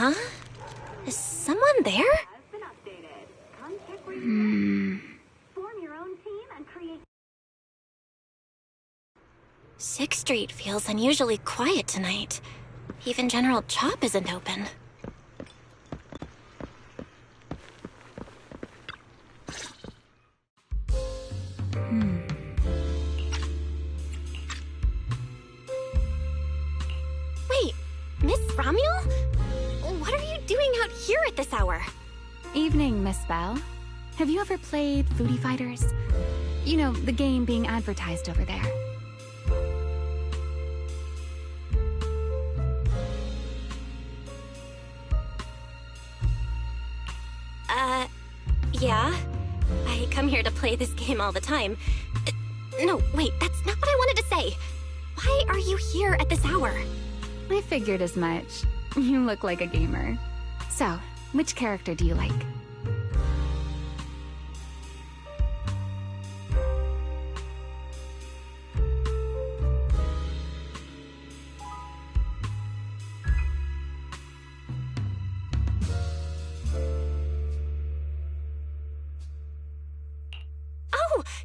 Huh? Is someone there? Form your own team and create. 6th Street feels unusually quiet tonight. Even General Chop isn't open. Wait, Miss Romuel? What are you doing out here at this hour? Evening, Miss Bell. Have you ever played Foodie Fighters? You know, the game being advertised over there. Yeah. I come here to play this game all the time. No, wait, that's not what I wanted to say. Why are you here at this hour? I figured as much. You look like a gamer. So, which character do you like?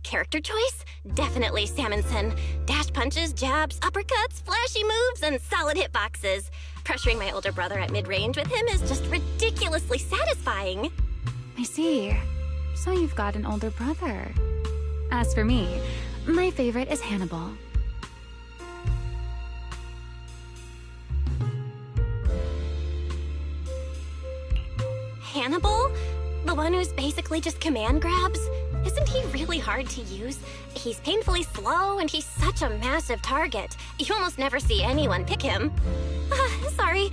Character choice? Definitely Salmonson. Dash punches, jabs, uppercuts, flashy moves, and solid hitboxes. Pressuring my older brother at mid-range with him is just ridiculously satisfying. I see. So you've got an older brother. As for me, my favorite is Hannibal. Hannibal? The one who's basically just command grabs? Isn't he really hard to use? He's painfully slow, and he's such a massive target. You almost never see anyone pick him. Sorry.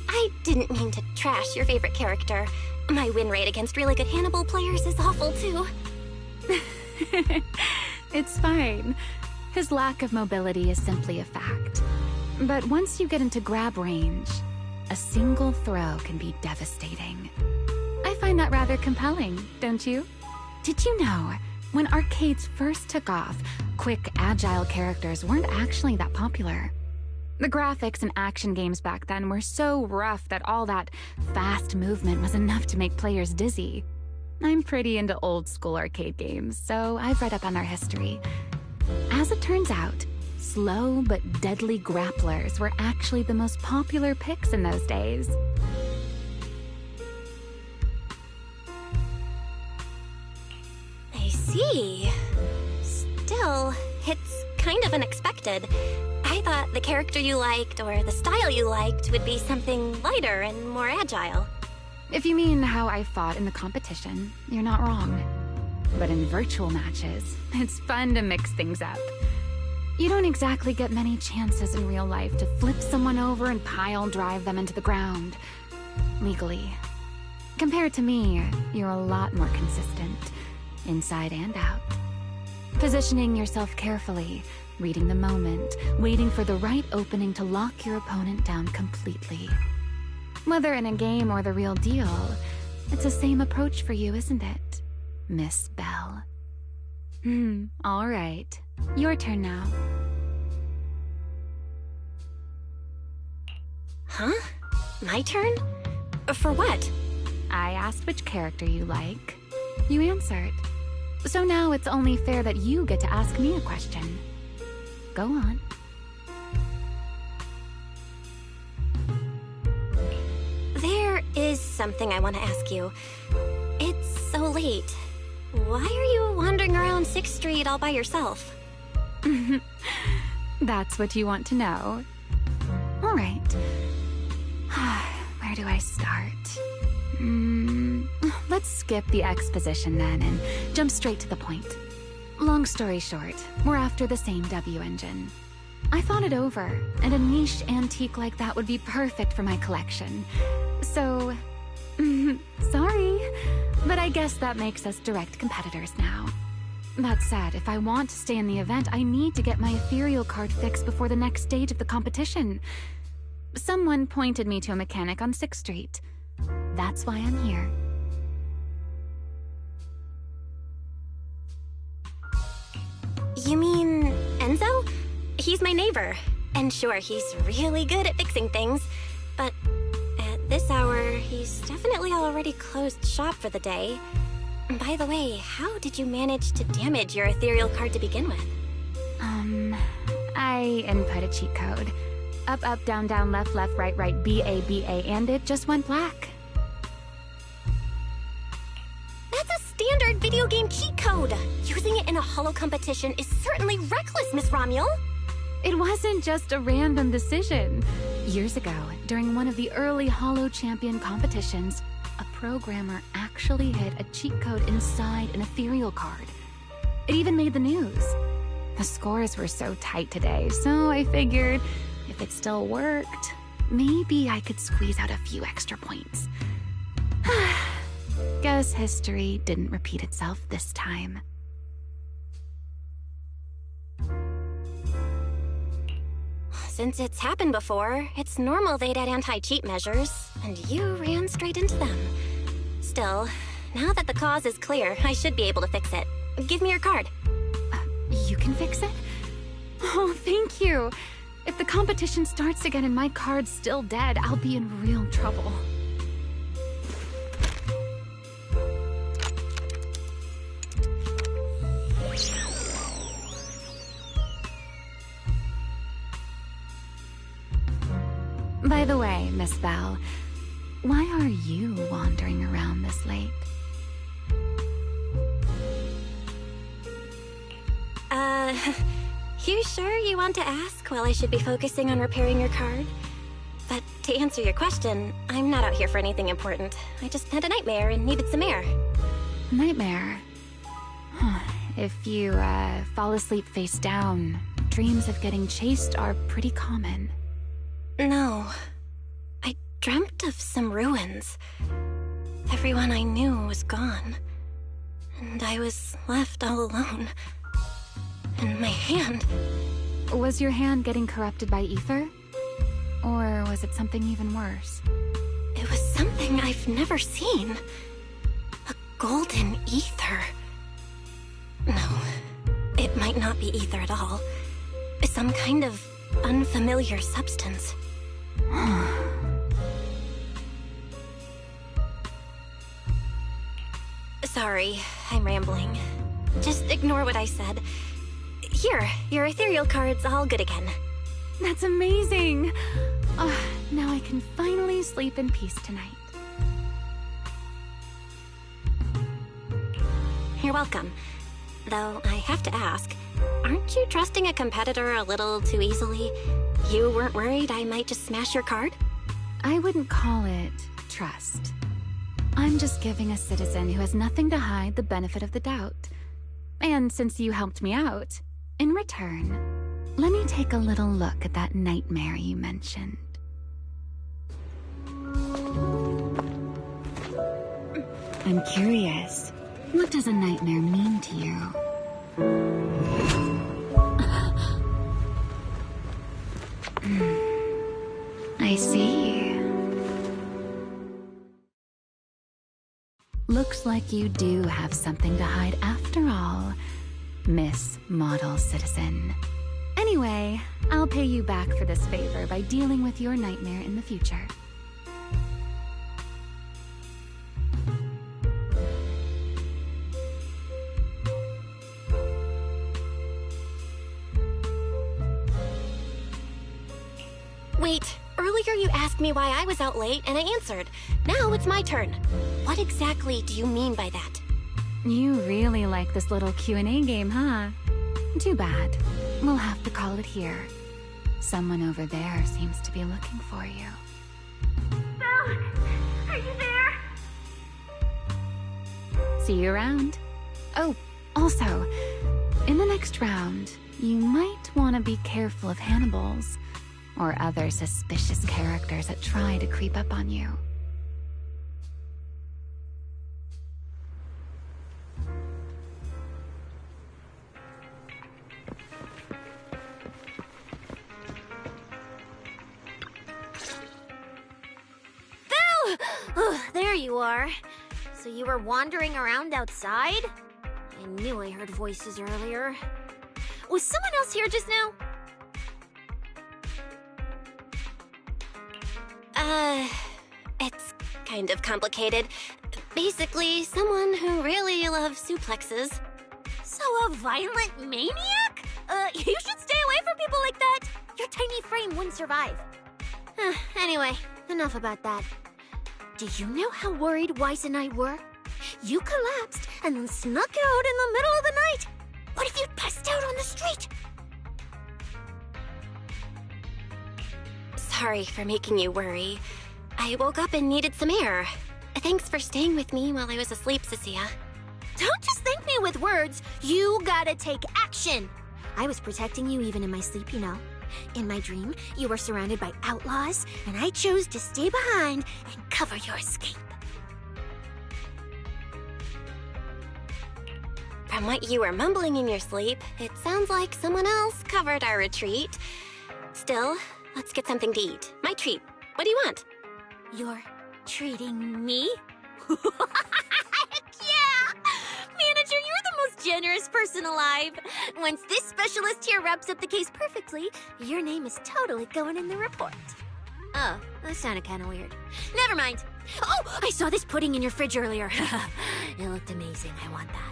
I didn't mean to trash your favorite character. My win rate against really good Hannibal players is awful, too. It's fine. His lack of mobility is simply a fact. But once you get into grab range, a single throw can be devastating. I find that rather compelling, don't you? Did you know, when arcades first took off, quick, agile characters weren't actually that popular? The graphics in action games back then were so rough that all that fast movement was enough to make players dizzy. I'm pretty into old-school arcade games, so I've read up on their history. As it turns out, slow but deadly grapplers were actually the most popular picks in those days. I see. Still, it's kind of unexpected. I thought the character you liked or the style you liked would be something lighter and more agile. If you mean how I fought in the competition, you're not wrong. But in virtual matches, it's fun to mix things up. You don't exactly get many chances in real life to flip someone over and pile drive them into the ground. Legally. Compared to me, you're a lot more consistent. Inside and out. Positioning yourself carefully, reading the moment, waiting for the right opening to lock your opponent down completely. Whether in a game or the real deal, it's the same approach for you, isn't it, Miss Bell? All right. Your turn now. Huh? My turn? For what? I asked which character you like. You answered. So now it's only fair that you get to ask me a question. Go on. There is something I want to ask you. It's so late. Why are you wandering around 6th Street all by yourself? That's what you want to know. All right. Where do I start? Let's skip the exposition then and jump straight to the point. Long story short, we're after the same W engine. I thought it over, and a niche antique like that would be perfect for my collection. So, sorry, but I guess that makes us direct competitors now. That said, if I want to stay in the event, I need to get my ethereal card fixed before the next stage of the competition. Someone pointed me to a mechanic on 6th Street. That's why I'm here. You mean Enzo? He's my neighbor. And sure, he's really good at fixing things. But at this hour, he's definitely already closed shop for the day. By the way, how did you manage to damage your ethereal card to begin with? I input a cheat code. Up, up, down, down, left, left, right, right, B-A, B-A, and it just went black. That's a standard video game cheat code! Using it in a holo competition is certainly reckless, Miss Romuel! It wasn't just a random decision. Years ago, during one of the early holo champion competitions, a programmer actually hid a cheat code inside an ethereal card. It even made the news. The scores were so tight today, so I figured if it still worked, maybe I could squeeze out a few extra points. Guess history didn't repeat itself this time. Since it's happened before, it's normal they'd add anti-cheat measures, and you ran straight into them. Still, now that the cause is clear, I should be able to fix it. Give me your card. You can fix it? Oh, thank you. If the competition starts again and my card's still dead, I'll be in real trouble. By the way, Miss Bell, why are you wandering around this late? You sure you want to ask while I should be focusing on repairing your card? But to answer your question, I'm not out here for anything important. I just had a nightmare and needed some air. Nightmare? If you, fall asleep face down, dreams of getting chased are pretty common. No. I dreamt of some ruins. Everyone I knew was gone. And I was left all alone. And my hand... Was your hand getting corrupted by ether? Or was it something even worse? It was something I've never seen. A golden ether. No, it might not be ether at all. Some kind of unfamiliar substance. Sorry, I'm rambling. Just ignore what I said. Here, your ethereal card's all good again. That's amazing! Now I can finally sleep in peace tonight. You're welcome. Though I have to ask, aren't you trusting a competitor a little too easily? You weren't worried I might just smash your card? I wouldn't call it trust. I'm just giving a citizen who has nothing to hide the benefit of the doubt. And since you helped me out, in return, let me take a little look at that nightmare you mentioned. I'm curious, what does a nightmare mean to you? I see. Looks like you do have something to hide after all, Miss Model Citizen. Anyway, I'll pay you back for this favor by dealing with your nightmare in the future. Wait, earlier you asked me why I was out late and I answered. Now it's my turn. What exactly do you mean by that? You really like this little Q&A game, huh? Too bad. We'll have to call it here. Someone over there seems to be looking for you. Belle, are you there? See you around. Oh, also, in the next round, you might want to be careful of Hannibals or other suspicious characters that try to creep up on you. Oh, there you are. So you were wandering around outside? I knew I heard voices earlier. Was someone else here just now? It's kind of complicated. Basically, someone who really loves suplexes. So a violent maniac? You should stay away from people like that. Your tiny frame wouldn't survive. Anyway, enough about that. Do you know how worried Weiss and I were? You collapsed and then snuck out in the middle of the night. What if you'd passed out on the street? Sorry for making you worry. I woke up and needed some air. Thanks for staying with me while I was asleep, Cecilia. Don't just thank me with words. You gotta take action. I was protecting you even in my sleep, you know. In my dream, you were surrounded by outlaws, and I chose to stay behind and cover your escape. From what you were mumbling in your sleep, it sounds like someone else covered our retreat. Still, let's get something to eat. My treat. What do you want? You're treating me? Heck yeah! Manager, you're the most generous person alive. Once this specialist here wraps up the case perfectly, your name is totally going in the report. Oh, that sounded kind of weird. Never mind. Oh, I saw this pudding in your fridge earlier. It looked amazing. I want that.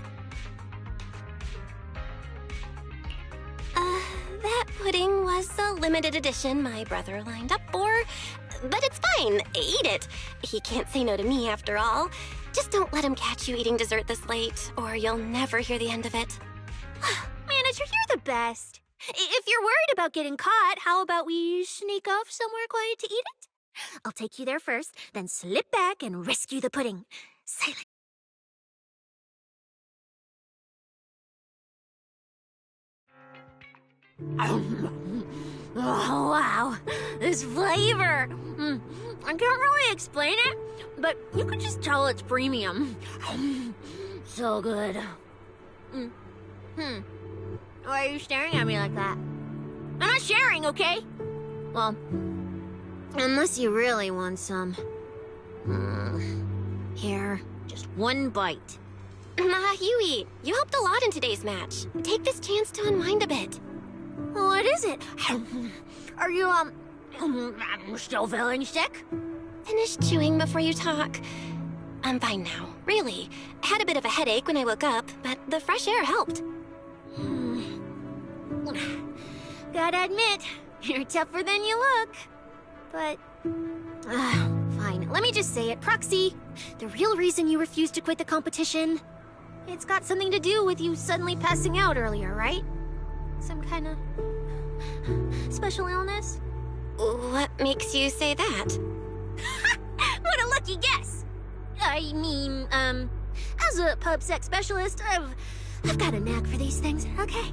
That pudding was a limited edition my brother lined up for. But it's fine. Eat it. He can't say no to me after all. Just don't let him catch you eating dessert this late, or you'll never hear the end of it. Manager, you're the best. If you're worried about getting caught, how about we sneak off somewhere quiet to eat it? I'll take you there first, then slip back and rescue the pudding. Silent. Oh, wow. This flavor. I can't really explain it, but you can just tell it's premium. So good. Why are you staring at me like that? I'm not sharing, okay? Well, unless you really want some. Here, just one bite. Nah, you eat. You helped a lot in today's match. Take this chance to unwind a bit. What is it? Are you, still feeling sick? Finish chewing before you talk. I'm fine now, really. I had a bit of a headache when I woke up, but the fresh air helped. Gotta admit, you're tougher than you look. But, fine. Let me just say it. Proxy, the real reason you refused to quit the competition, it's got something to do with you suddenly passing out earlier, right? Some kind of special illness? What makes you say that? What a lucky guess! I mean, as a pub sex specialist, I've got a knack for these things, okay?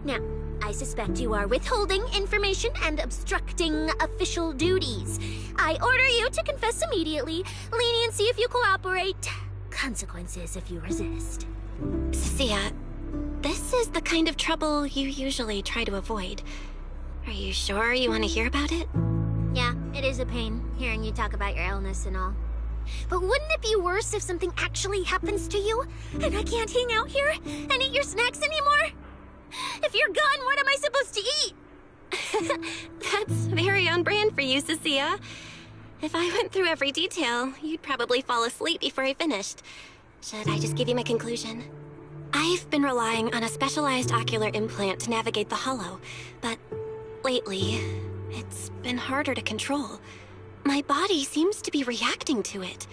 Now, I suspect you are withholding information and obstructing official duties. I order you to confess immediately, leniency if you cooperate, consequences if you resist. Cecilia, this is the kind of trouble you usually try to avoid. Are you sure you want to hear about it? Yeah, it is a pain, hearing you talk about your illness and all. But wouldn't it be worse if something actually happens to you, and I can't hang out here and eat your snacks anymore? If you're gone, what am I supposed to eat? That's very on brand for you, Cecilia. If I went through every detail, you'd probably fall asleep before I finished. Should I just give you my conclusion? I've been relying on a specialized ocular implant to navigate the hollow, but lately, it's been harder to control. My body seems to be reacting to it.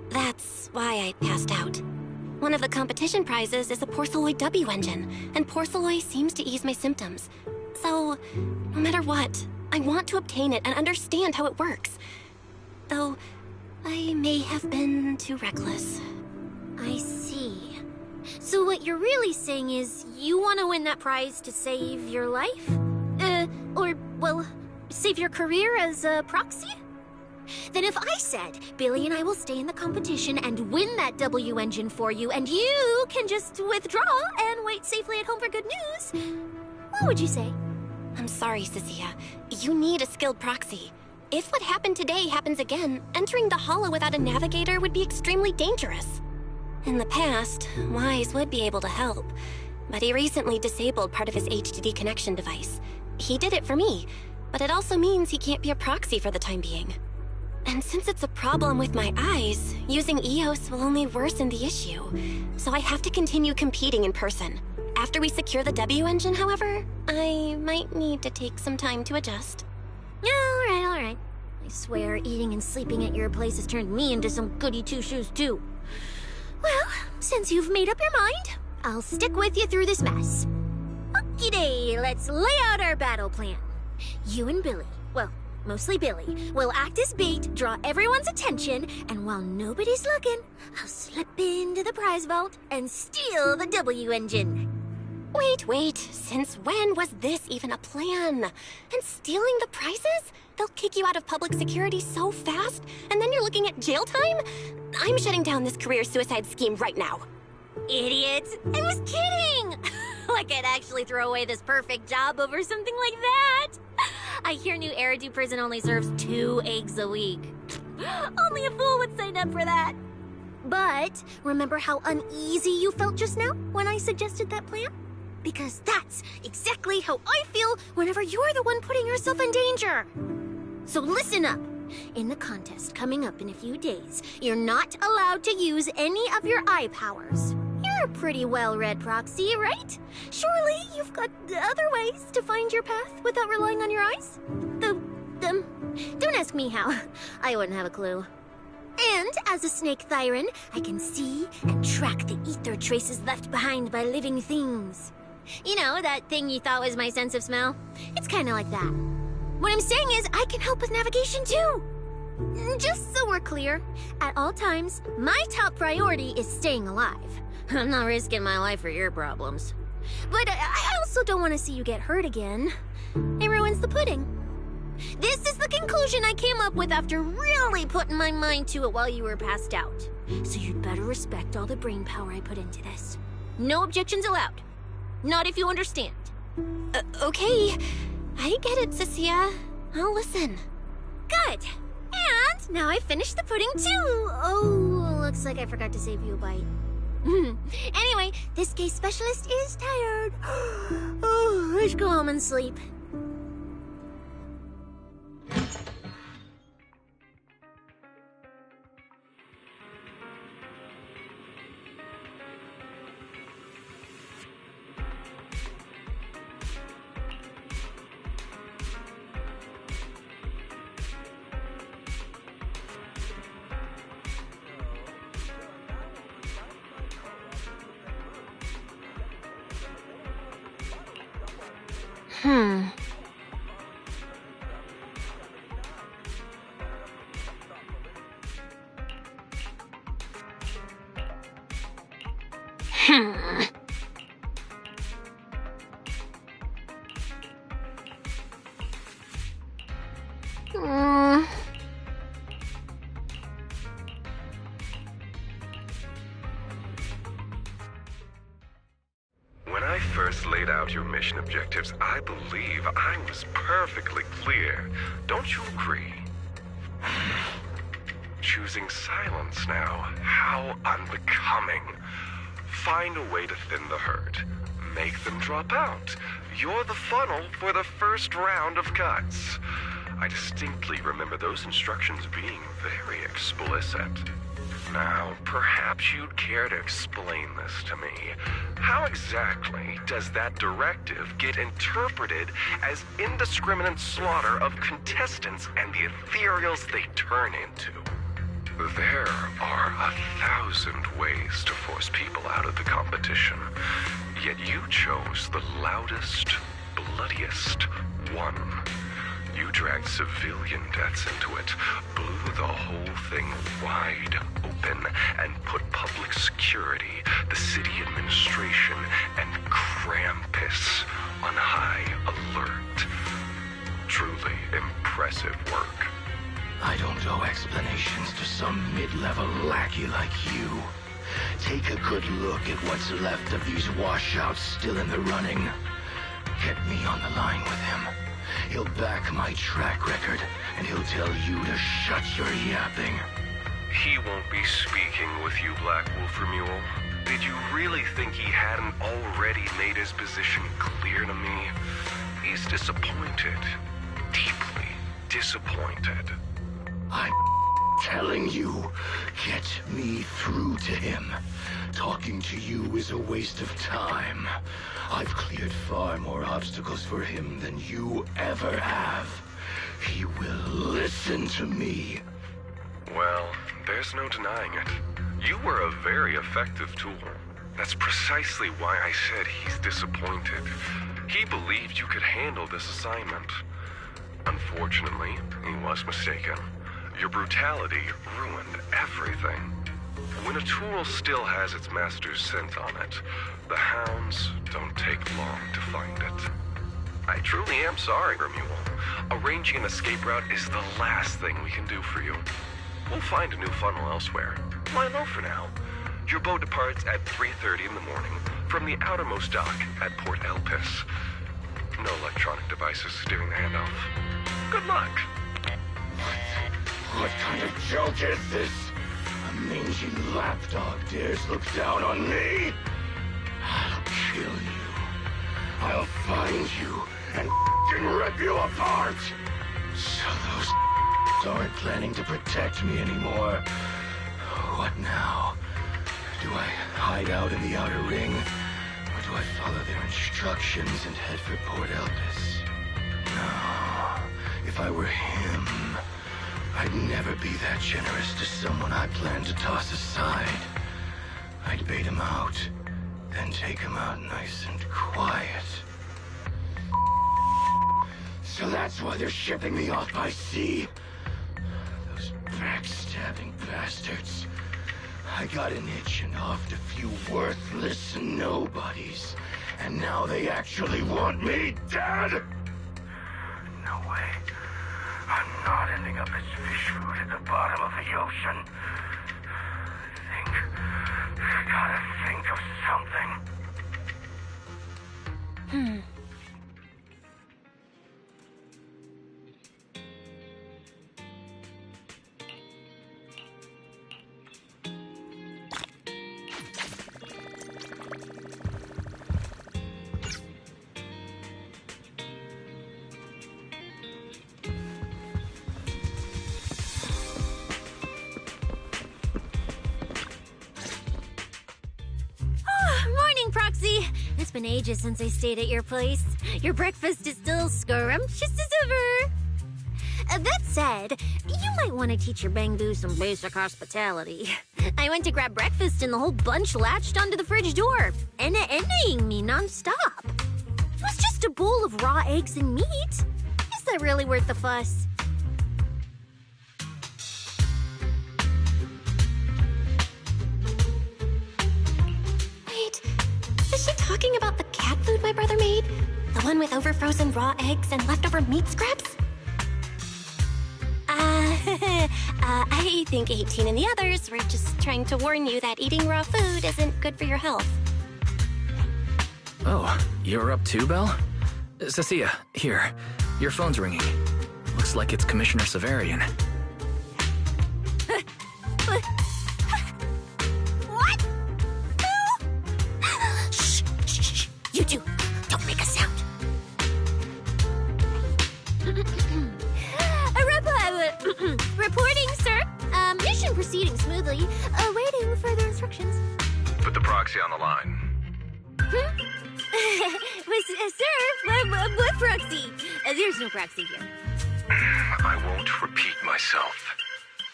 That's why I passed out. One of the competition prizes is a Porceloid W engine, and Porceloid seems to ease my symptoms. So, no matter what, I want to obtain it and understand how it works. Though, I may have been too reckless. I see. So what you're really saying is you want to win that prize to save your life? Or, well, save your career as a proxy? Then if I said, Billy and I will stay in the competition and win that W engine for you, and you can just withdraw and wait safely at home for good news, what would you say? I'm sorry, Cecilia. You need a skilled proxy. If what happened today happens again, entering the hollow without a navigator would be extremely dangerous. In the past, Wise would be able to help, but he recently disabled part of his HDD connection device. He did it for me, but it also means he can't be a proxy for the time being. And since it's a problem with my eyes, using EOS will only worsen the issue. So I have to continue competing in person. After we secure the W engine, however, I might need to take some time to adjust. All right. I swear, eating and sleeping at your place has turned me into some goody two-shoes, too. Well, since you've made up your mind, I'll stick with you through this mess. Okie-day, let's lay out our battle plan. You and Billy, well, mostly Billy, will act as bait, draw everyone's attention, and while nobody's looking, I'll slip into the prize vault and steal the W engine. Wait, since when was this even a plan? And stealing the prizes? They'll kick you out of public security so fast, and then you're looking at jail time? I'm shutting down this career suicide scheme right now. Idiots! I was kidding! Like I'd actually throw away this perfect job over something like that! I hear New Eridu Prison only serves 2 eggs a week. Only a fool would sign up for that. But remember how uneasy you felt just now when I suggested that plan? Because that's exactly how I feel whenever you're the one putting yourself in danger. So listen up. In the contest coming up in a few days, you're not allowed to use any of your eye powers. You're a pretty well-read proxy, right? Surely you've got other ways to find your path without relying on your eyes? Don't ask me how. I wouldn't have a clue. And as a snake Thyran, I can see and track the ether traces left behind by living things. You know, that thing you thought was my sense of smell? It's kind of like that. What I'm saying is, I can help with navigation too. Just so we're clear, at all times, my top priority is staying alive. I'm not risking my life for your problems. But I also don't want to see you get hurt again. It ruins the pudding. This is the conclusion I came up with after really putting my mind to it while you were passed out. So you'd better respect all the brain power I put into this. No objections allowed. Not if you understand. Okay. I get it, Cecilia. I'll listen. Good. And now I finished the pudding too. Oh, looks like I forgot to save you a bite. Anyway, this case specialist is tired. Oh, let's go home and sleep. When I first laid out your mission objectives, I believe I was perfectly clear. Don't you agree? Choosing silence now. How unbecoming. Find a way to thin the herd. Make them drop out. You're the funnel for the first round of cuts. I distinctly remember those instructions being very explicit. Now, perhaps you'd care to explain this to me. How exactly does that directive get interpreted as indiscriminate slaughter of contestants and the ethereals they turn into? There are 1,000 ways to force people out of the competition, yet you chose the loudest, bloodiest one. You dragged civilian deaths into it, blew the whole thing wide open, and put public security, the city administration, and Krampus on high alert. Truly impressive work. I don't owe explanations to some mid-level lackey like you. Take a good look at what's left of these washouts still in the running. Get me on the line with him. He'll back my track record, and he'll tell you to shut your yapping. He won't be speaking with you, Black Wolfer Mule. Did you really think he hadn't already made his position clear to me? He's disappointed. Deeply disappointed. I'm telling you, get me through to him. Talking to you is a waste of time. I've cleared far more obstacles for him than you ever have. He will listen to me. Well, there's no denying it. You were a very effective tool. That's precisely why I said he's disappointed. He believed you could handle this assignment. Unfortunately, he was mistaken. Your brutality ruined everything. When a tool still has its master's scent on it, the hounds don't take long to find it. I truly am sorry, Remuel. Arranging an escape route is the last thing we can do for you. We'll find a new funnel elsewhere. Lie low for now. Your boat departs at 3:30 in the morning from the outermost dock at Port Elpis. No electronic devices steering the handoff. Good luck. What kind of joke is this? A mangy lapdog dares look down on me? I'll kill you. I'll find you and rip you apart. So those aren't planning to protect me anymore. What now? Do I hide out in the outer ring? Or do I follow their instructions and head for Port Elpis? No. If I were him, I'd never be that generous to someone I plan to toss aside. I'd bait him out, then take him out nice and quiet. So that's why they're shipping me off by sea. Those backstabbing bastards. I got an itch and offed a few worthless nobodies, and now they actually want me dead? No way. I'm not ending up as fish food at the bottom of the ocean. Gotta think of something. Morning, Proxy. It's been ages since I stayed at your place. Your breakfast is still scrumptious as ever. That said, you might want to teach your Bangbu some basic hospitality. I went to grab breakfast and the whole bunch latched onto the fridge door, envying me nonstop. It was just a bowl of raw eggs and meat. Is that really worth the fuss? Is she talking about the cat food my brother made? The one with overfrozen raw eggs and leftover meat scraps? I think 18 and the others were just trying to warn you that eating raw food isn't good for your health. Oh, you're up too, Belle? Cecilia, here. Your phone's ringing. Looks like it's Commissioner Severian. What? Who? Shh, shh, shh. You two, don't make a sound. Reporting, sir. Mission proceeding smoothly. Awaiting further instructions. Put the proxy on the line. Sir, what proxy? There's no proxy here. I won't repeat myself.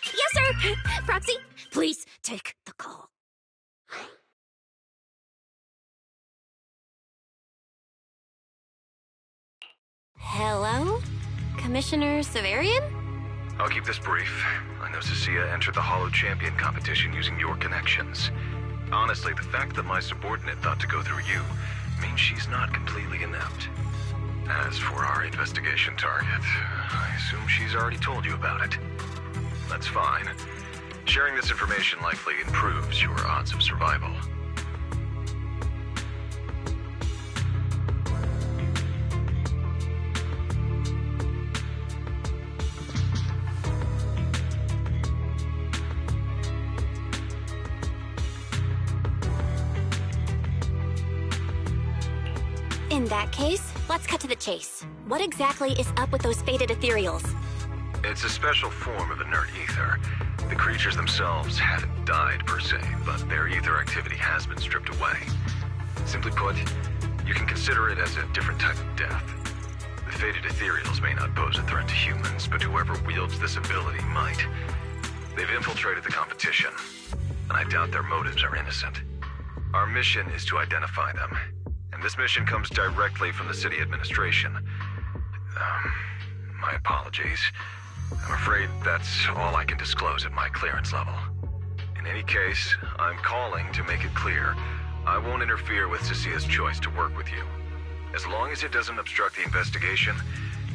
Yes, sir. Proxy, please take the call. Hello? Commissioner Severian? I'll keep this brief. I know Cecilia entered the Hollow Champion competition using your connections. Honestly, the fact that my subordinate thought to go through you means she's not completely inept. As for our investigation target, I assume she's already told you about it. That's fine. Sharing this information likely improves your odds of survival. In that case, let's cut to the chase. What exactly is up with those faded ethereals? It's a special form of inert ether. The creatures themselves haven't died per se, but their ether activity has been stripped away. Simply put, you can consider it as a different type of death. The fated ethereals may not pose a threat to humans, but whoever wields this ability might. They've infiltrated the competition, and I doubt their motives are innocent. Our mission is to identify them, and this mission comes directly from the city administration. My apologies. I'm afraid that's all I can disclose at my clearance level. In any case, I'm calling to make it clear I won't interfere with Cecia's choice to work with you. As long as it doesn't obstruct the investigation,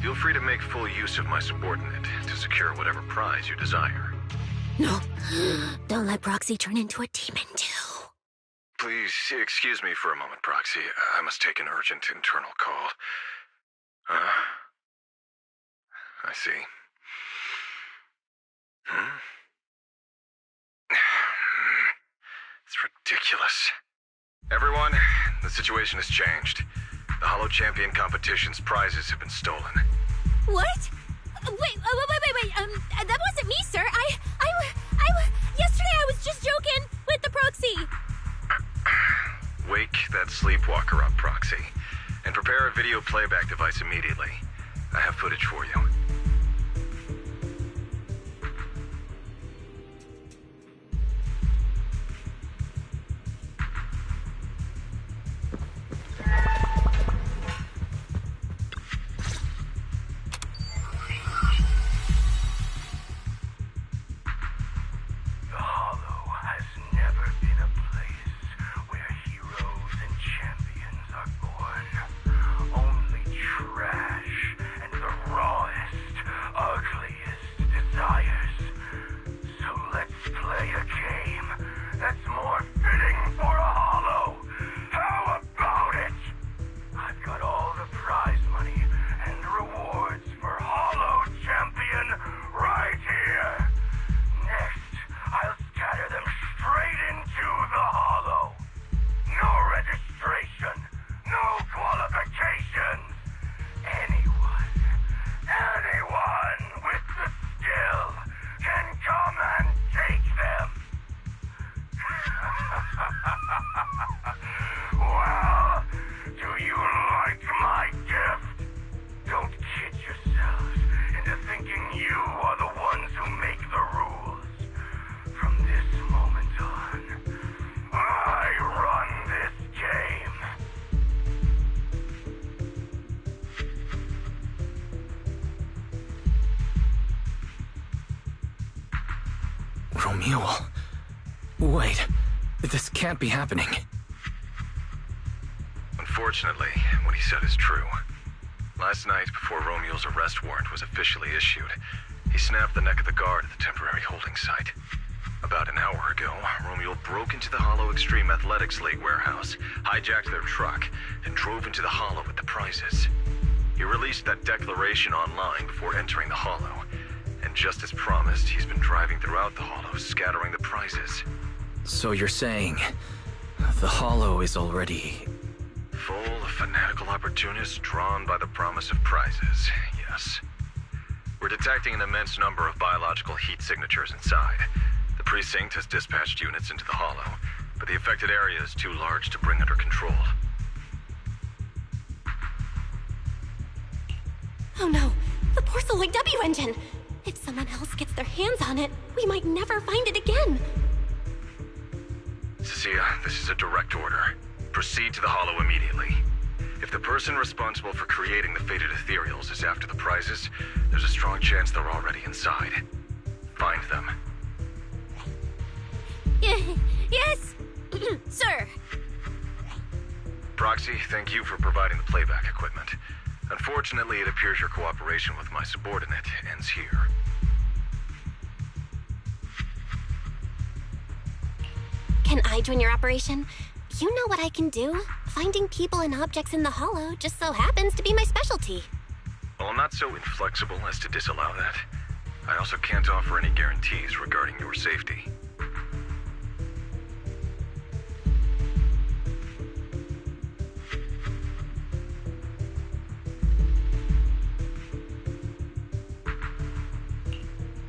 feel free to make full use of my subordinate to secure whatever prize you desire. No, don't let Proxy turn into a demon too. Please excuse me for a moment, Proxy. I must take an urgent internal call. I see. It's ridiculous. Everyone, the situation has changed. The Hollow Champion competition's prizes have been stolen. What? Wait, that wasn't me, sir. Yesterday I was just joking with the Proxy. Wake that sleepwalker up, Proxy, and prepare a video playback device immediately. I have footage for you. Mule. Wait, this can't be happening. Unfortunately, what he said is true. Last night, before Romeo's arrest warrant was officially issued, he snapped the neck of the guard at the temporary holding site. About an hour ago, Romeo broke into the Hollow Extreme Athletics League warehouse, hijacked their truck, and drove into the Hollow with the prizes. He released that declaration online before entering the Hollow. And just as promised, he's been driving throughout the Hollow, scattering the prizes. So you're saying the Hollow is already... full of fanatical opportunists drawn by the promise of prizes, yes. We're detecting an immense number of biological heat signatures inside. The precinct has dispatched units into the Hollow, but the affected area is too large to bring under control. Oh no, the porcelain W engine! If someone else gets their hands on it, we might never find it again. Cecilia, this is a direct order. Proceed to the Hollow immediately. If the person responsible for creating the fated ethereals is after the prizes, there's a strong chance they're already inside. Find them. Yes, sir. Proxy, thank you for providing the playback equipment. Unfortunately, it appears your cooperation with my subordinate ends here. Can I join your operation? You know what I can do. Finding people and objects in the Hollow just so happens to be my specialty. Well, I'm not so inflexible as to disallow that. I also can't offer any guarantees regarding your safety.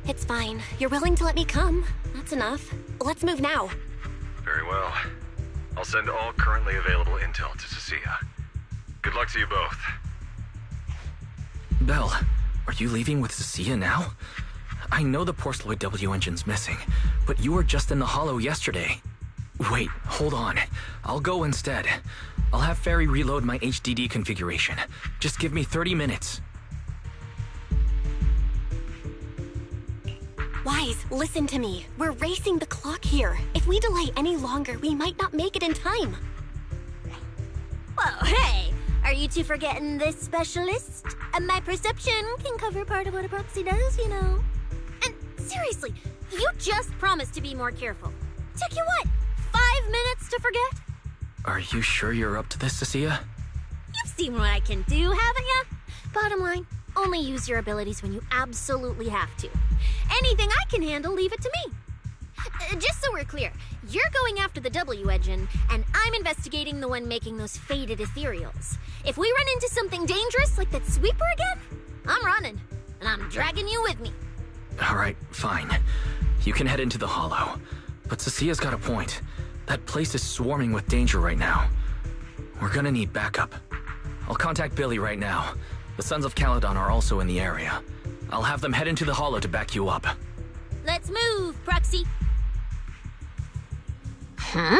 It's fine. You're willing to let me come. That's enough. Let's move now. Very well. I'll send all currently available intel to Cecilia. Good luck to you both. Belle, are you leaving with Cecilia now? I know the Porceloid W engine's missing, but you were just in the Hollow yesterday. Wait, hold on. I'll go instead. I'll have Ferry reload my HDD configuration. Just give me 30 minutes. Wise, listen to me. We're racing the clock here. If we delay any longer, we might not make it in time. Whoa, hey! Are you two forgetting this specialist? My perception can cover part of what a proxy does, you know. And seriously, you just promised to be more careful. Took you what, 5 minutes to forget? Are you sure you're up to this, Cecilia? You've seen what I can do, haven't ya? Bottom line, only use your abilities when you absolutely have to. Anything I can handle, leave it to me. Just so we're clear, you're going after the W engine, and I'm investigating the one making those faded ethereals. If we run into something dangerous like that sweeper again, I'm running, and I'm dragging you with me. Alright, fine. You can head into the Hollow. But Cecilia's got a point. That place is swarming with danger right now. We're gonna need backup. I'll contact Billy right now. The Sons of Caledon are also in the area. I'll have them head into the Hollow to back you up. Let's move, Proxy. Huh?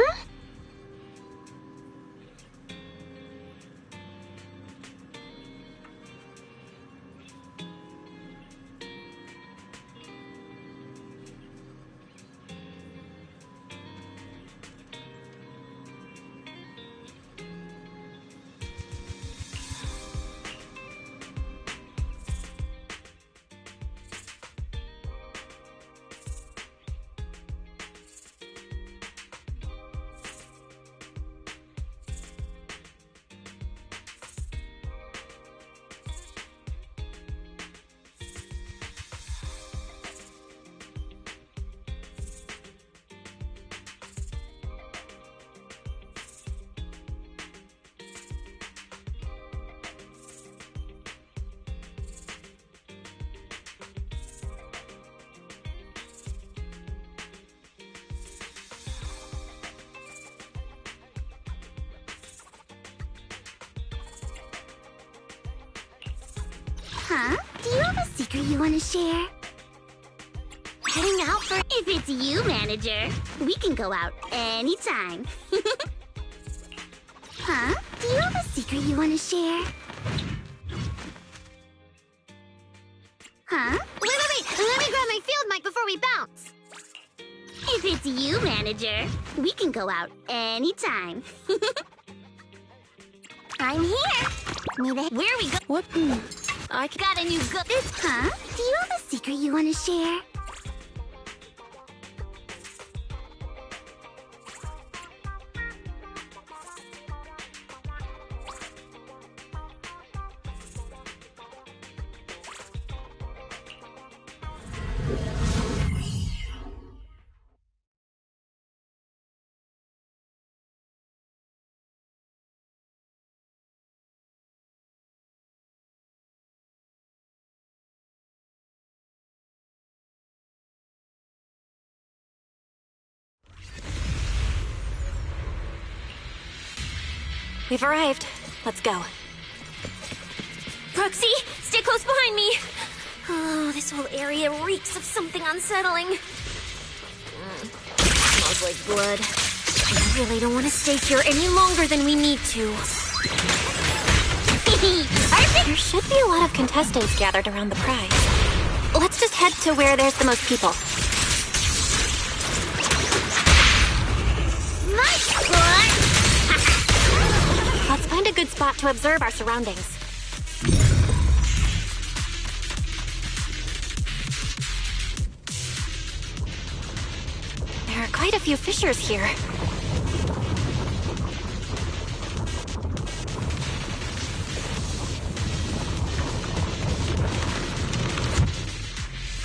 Huh? Do you have a secret you want to share? Heading out for... If it's you, manager, we can go out anytime. Huh? Do you have a secret you want to share? Huh? Wait. Let me grab my field mic before we bounce. If it's you, manager, we can go out anytime. I'm here. Where we go? What? I got a new good. Huh? Do you have a secret you want to share? We've arrived. Let's go. Proxy, stay close behind me. Oh, this whole area reeks of something unsettling. Smells like blood. I really don't want to stay here any longer than we need to. There should be a lot of contestants gathered around the prize. Let's just head to where there's the most people. Nice one! Let's find a good spot to observe our surroundings. There are quite a few fissures here.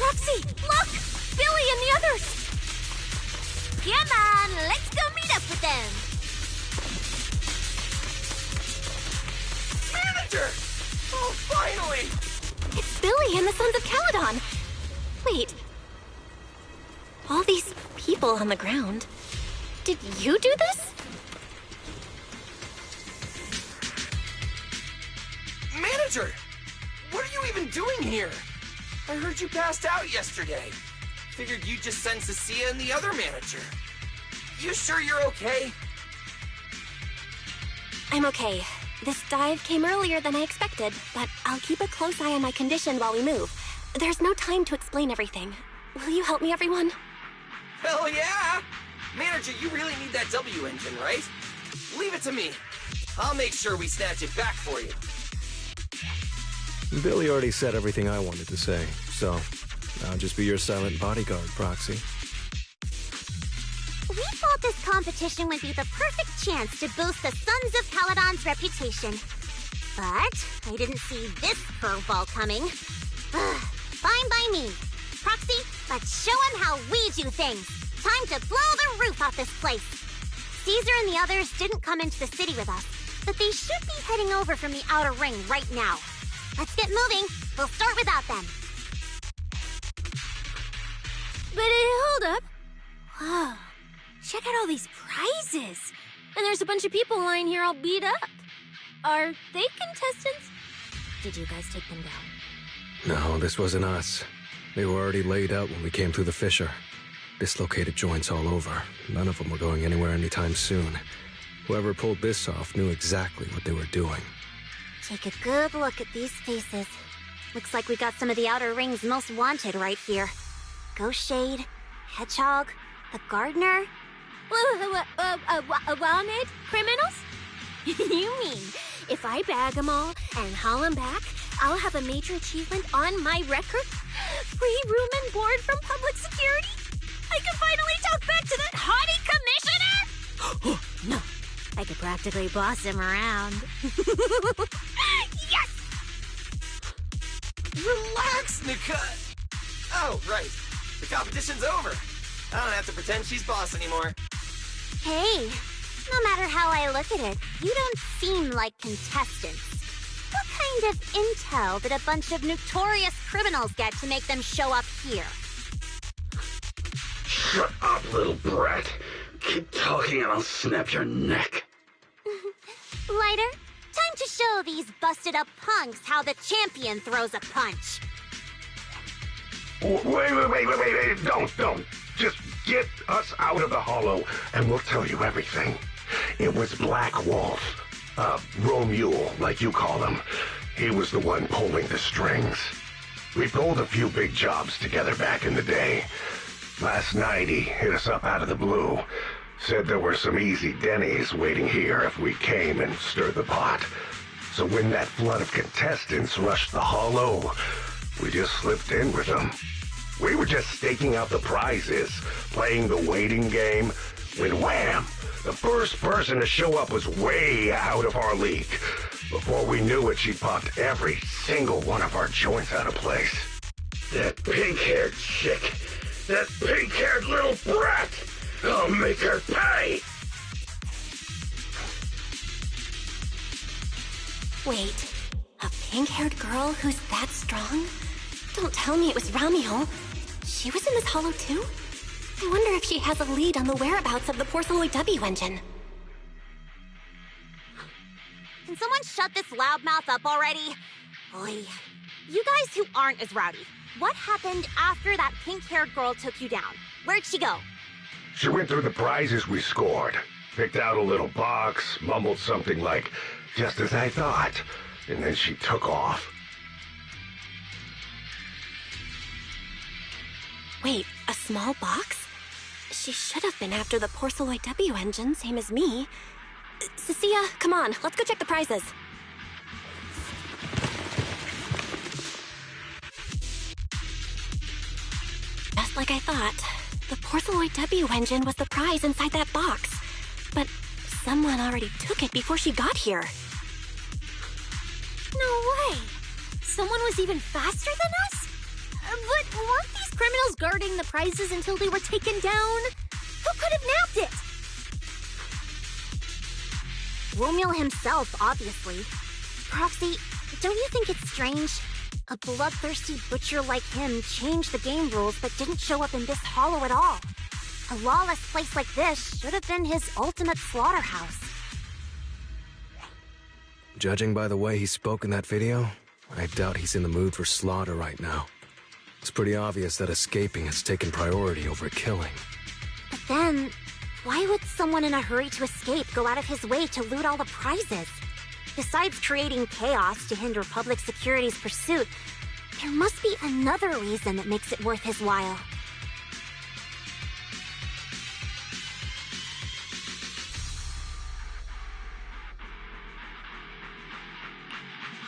Roxy, look! Billy and the others! Come on, let's go meet up with them! Manager! Oh, finally! It's Billy and the Sons of Caledon. Wait, All these people on the ground. Did you do this? Manager! What are you even doing here? I heard you passed out yesterday. Figured you'd just send Cecilia and the other manager. You sure you're okay? I'm okay. This dive came earlier than I expected, but I'll keep a close eye on my condition while we move. There's no time to explain everything. Will you help me, everyone? Hell yeah! Manager, you really need that W engine, right? Leave it to me. I'll make sure we snatch it back for you. Billy already said everything I wanted to say, so I'll just be your silent bodyguard, Proxy. We thought this competition would be the perfect chance to boost the Sons of Caledon's reputation. But I didn't see this curveball coming. Fine by me. Proxy, let's show him how we do things. Time to blow the roof off this place. Caesar and the others didn't come into the city with us, but they should be heading over from the outer ring right now. Let's get moving. We'll start without them. But hold up. Whoa. Check out all these prizes. And there's a bunch of people lying here all beat up. Are they contestants? Did you guys take them down? No, this wasn't us. They were already laid out when we came through the fissure. Dislocated joints all over. None of them were going anywhere anytime soon. Whoever pulled this off knew exactly what they were doing. Take a good look at these faces. Looks like we got some of the Outer Ring's most wanted right here. Ghost Shade, Hedgehog, the Gardener. Wanted criminals? You mean, if I bag them all and haul them back, I'll have a major achievement on my record? Free room and board from public security? I can finally talk back to that haughty commissioner? No, I could practically boss him around. Yes! Relax, Nika! Oh, right. The competition's over. I don't have to pretend she's boss anymore. Hey, no matter how I look at it, you don't seem like contestants. What kind of intel did a bunch of notorious criminals get to make them show up here? Shut up, little brat. Keep talking and I'll snap your neck. Lighter, time to show these busted-up punks how the champion throws a punch. Wait. Don't. Just get us out of the hollow and we'll tell you everything. It was Black Wolf. Romule, like you call him. He was the one pulling the strings. We pulled a few big jobs together back in the day. Last night he hit us up out of the blue. Said there were some easy Denny's waiting here if we came and stirred the pot. So when that flood of contestants rushed the hollow, we just slipped in with them. We were just staking out the prizes, playing the waiting game, when wham! The first person to show up was way out of our league. Before we knew it, she popped every single one of our joints out of place. That pink-haired chick. That pink-haired little brat. I'll make her pay. Wait, a pink-haired girl who's that strong? Don't tell me it was Ramiel. She was in this hollow too? I wonder if she has a lead on the whereabouts of the Porceloid W engine. Can someone shut this loudmouth up already? Oy. You guys who aren't as rowdy, what happened after that pink-haired girl took you down? Where'd she go? She went through the prizes we scored. Picked out a little box, mumbled something like, "Just as I thought," and then she took off. Wait, a small box? She should have been after the Porceloid W engine, same as me. Cecilia, come on, let's go check the prizes. Just like I thought, the Porceloid W engine was the prize inside that box. But someone already took it before she got here. No way! Someone was even faster than us? But weren't these criminals guarding the prizes until they were taken down? Who could have nabbed it? Romeo himself, obviously. Proxy, don't you think it's strange? A bloodthirsty butcher like him changed the game rules but didn't show up in this hollow at all. A lawless place like this should have been his ultimate slaughterhouse. Judging by the way he spoke in that video, I doubt he's in the mood for slaughter right now. It's pretty obvious that escaping has taken priority over killing. But then, why would someone in a hurry to escape go out of his way to loot all the prizes? Besides creating chaos to hinder public security's pursuit, there must be another reason that makes it worth his while.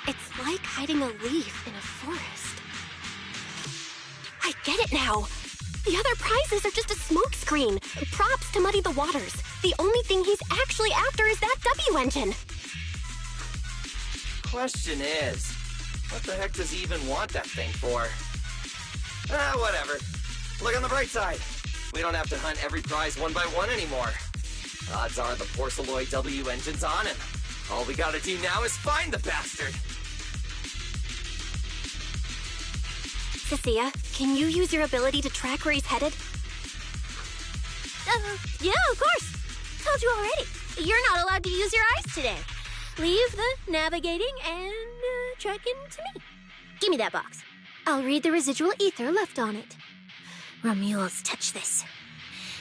It's like hiding a leaf in a forest. I get it now. The other prizes are just a smokescreen, props to muddy the waters. The only thing he's actually after is that W engine. Question is, what the heck does he even want that thing for? Whatever. Look on the bright side. We don't have to hunt every prize one by one anymore. Odds are the Porceloid W engine's on him. All we gotta do now is find the bastard. Cecilia, can you use your ability to track where he's headed? Yeah, of course. Told you already. You're not allowed to use your eyes today. Leave the navigating and tracking to me. Give me that box. I'll read the residual ether left on it. Romuald's touch this.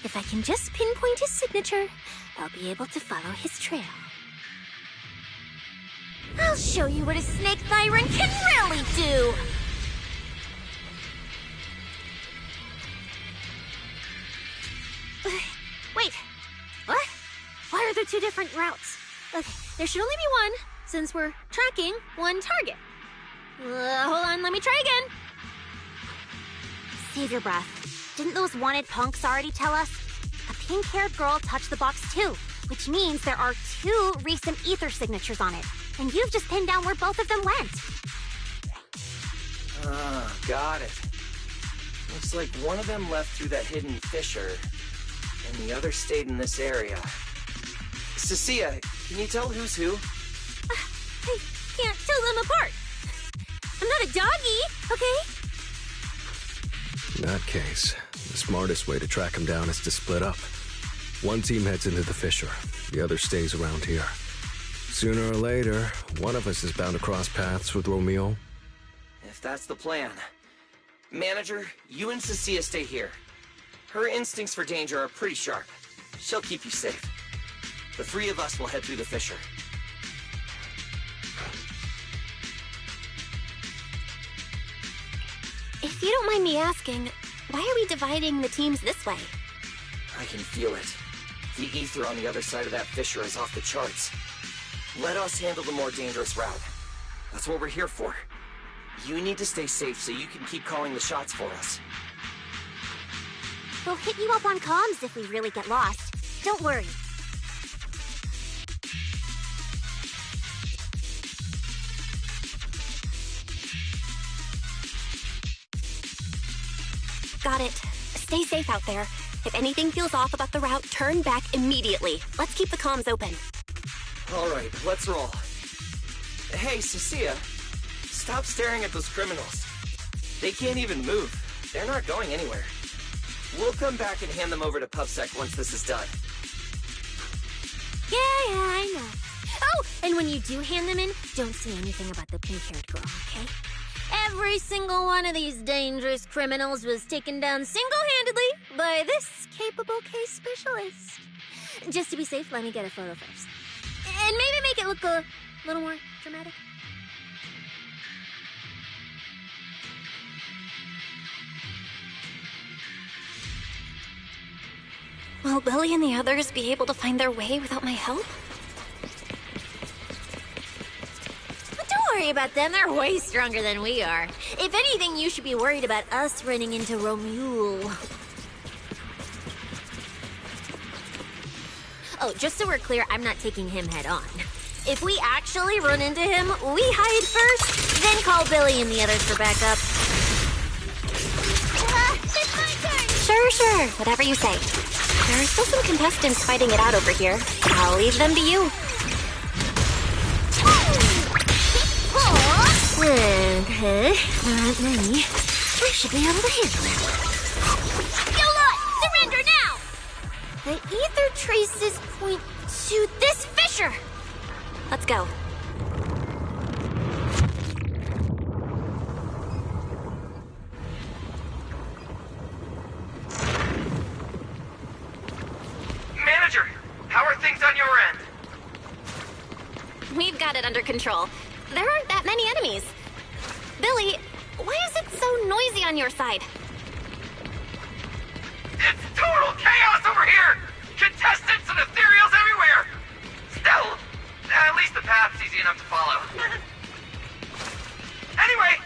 If I can just pinpoint his signature, I'll be able to follow his trail. I'll show you what a snake tyrant can really do! Wait, what? Why are there two different routes? Okay, there should only be one, since we're tracking one target. Hold on, let me try again. Save your breath. Didn't those wanted punks already tell us? A pink-haired girl touched the box too, which means there are two recent ether signatures on it. And you've just pinned down where both of them went. Got it. Looks like one of them left through that hidden fissure, and the other stayed in this area. Cecilia, can you tell who's who? I can't tell them apart. I'm not a doggy, okay? In that case, the smartest way to track him down is to split up. One team heads into the fissure, the other stays around here. Sooner or later, one of us is bound to cross paths with Romeo. If that's the plan. Manager, you and Cecilia stay here. Her instincts for danger are pretty sharp. She'll keep you safe. The three of us will head through the fissure. If you don't mind me asking, why are we dividing the teams this way? I can feel it. The ether on the other side of that fissure is off the charts. Let us handle the more dangerous route. That's what we're here for. You need to stay safe so you can keep calling the shots for us. We'll hit you up on comms if we really get lost. Don't worry. Got it. Stay safe out there. If anything feels off about the route, turn back immediately. Let's keep the comms open. All right, let's roll. Hey, Cecilia, stop staring at those criminals. They can't even move. They're not going anywhere. We'll come back and hand them over to PubSec once this is done. Yeah, I know. Oh, and when you do hand them in, don't say anything about the pink-haired girl, okay? Every single one of these dangerous criminals was taken down single-handedly by this capable case specialist. Just to be safe, let me get a photo first. And maybe make it look a little more dramatic. Will Billy and the others be able to find their way without my help? Don't worry about them, they're way stronger than we are. If anything, you should be worried about us running into Romuald. Oh, just so we're clear, I'm not taking him head on. If we actually run into him, we hide first, then call Billy and the others for backup. It's my turn! Sure. Whatever you say. There are still some contestants fighting it out over here. I'll leave them to you. Okay. there aren't many. I should be able to handle it. You lot! Surrender now! The ether traces point to this fissure! Let's go. Manager, how are things on your end? We've got it under control. There aren't that many enemies. Billy, why is it so noisy on your side? It's total chaos over here! Contestants and ethereals everywhere! Still, at least the path's easy enough to follow. Anyway!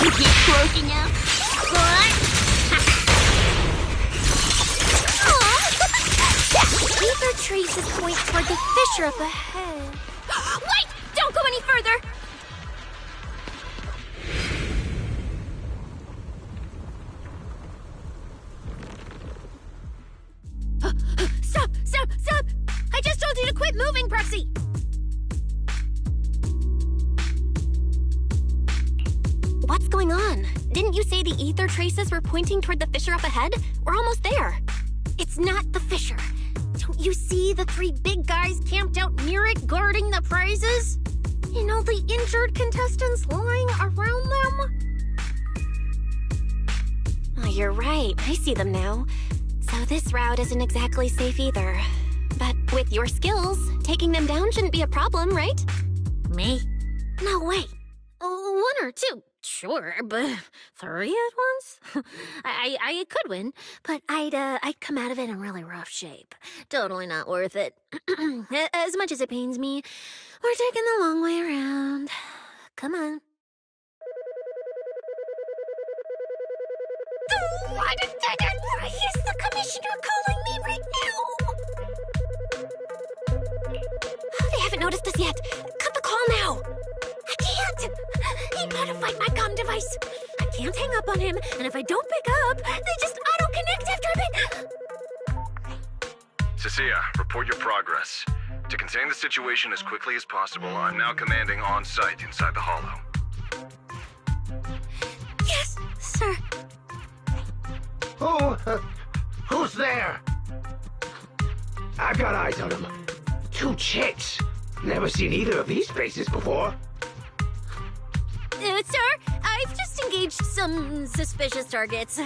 You keep croaking out. Ether traces point toward the fissure up ahead. Wait! Don't go any further! Stop! Stop! Stop! I just told you to quit moving, Proxy! What's going on? Didn't you say the ether traces were pointing toward the fissure up ahead? We're almost there. It's not the fissure. Don't you see the 3 big guys camped out near it guarding the prizes? And all the injured contestants lying around them? Oh, you're right. I see them now. So this route isn't exactly safe either. But with your skills, taking them down shouldn't be a problem, right? Me? No way. 1 or 2, sure, but 3 at once? I could win, but I'd come out of it in really rough shape. Totally not worth it. As much as it pains me, we're taking the long way around. Come on. Why is the commissioner calling me right now? They haven't noticed us yet. Cut the call now. I can't! He modified my comm device. I can't hang up on him, and if I don't pick up, they just auto-connect after a bit. Cecilia, report your progress. To contain the situation as quickly as possible, I'm now commanding on-site inside the hollow. Yes, sir. Who's there? I've got eyes on them. 2 chicks. Never seen either of these faces before. Sir, I've just engaged some suspicious targets.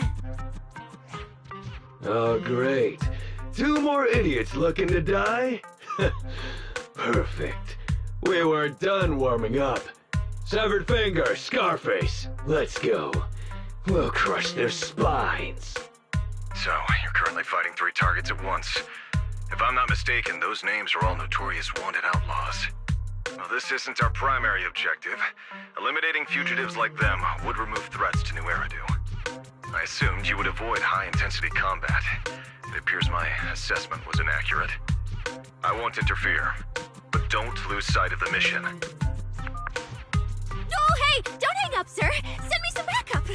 Oh, great. 2 more idiots looking to die? Perfect. We were done warming up. Severed finger, Scarface. Let's go. We'll crush their spines. So, you're currently fighting 3 targets at once. If I'm not mistaken, those names are all notorious wanted outlaws. Well, this isn't our primary objective. Eliminating fugitives like them would remove threats to New Eridu. I assumed you would avoid high-intensity combat. It appears my assessment was inaccurate. I won't interfere, but don't lose sight of the mission. Oh, hey! Don't hang up, sir! Send me some backup!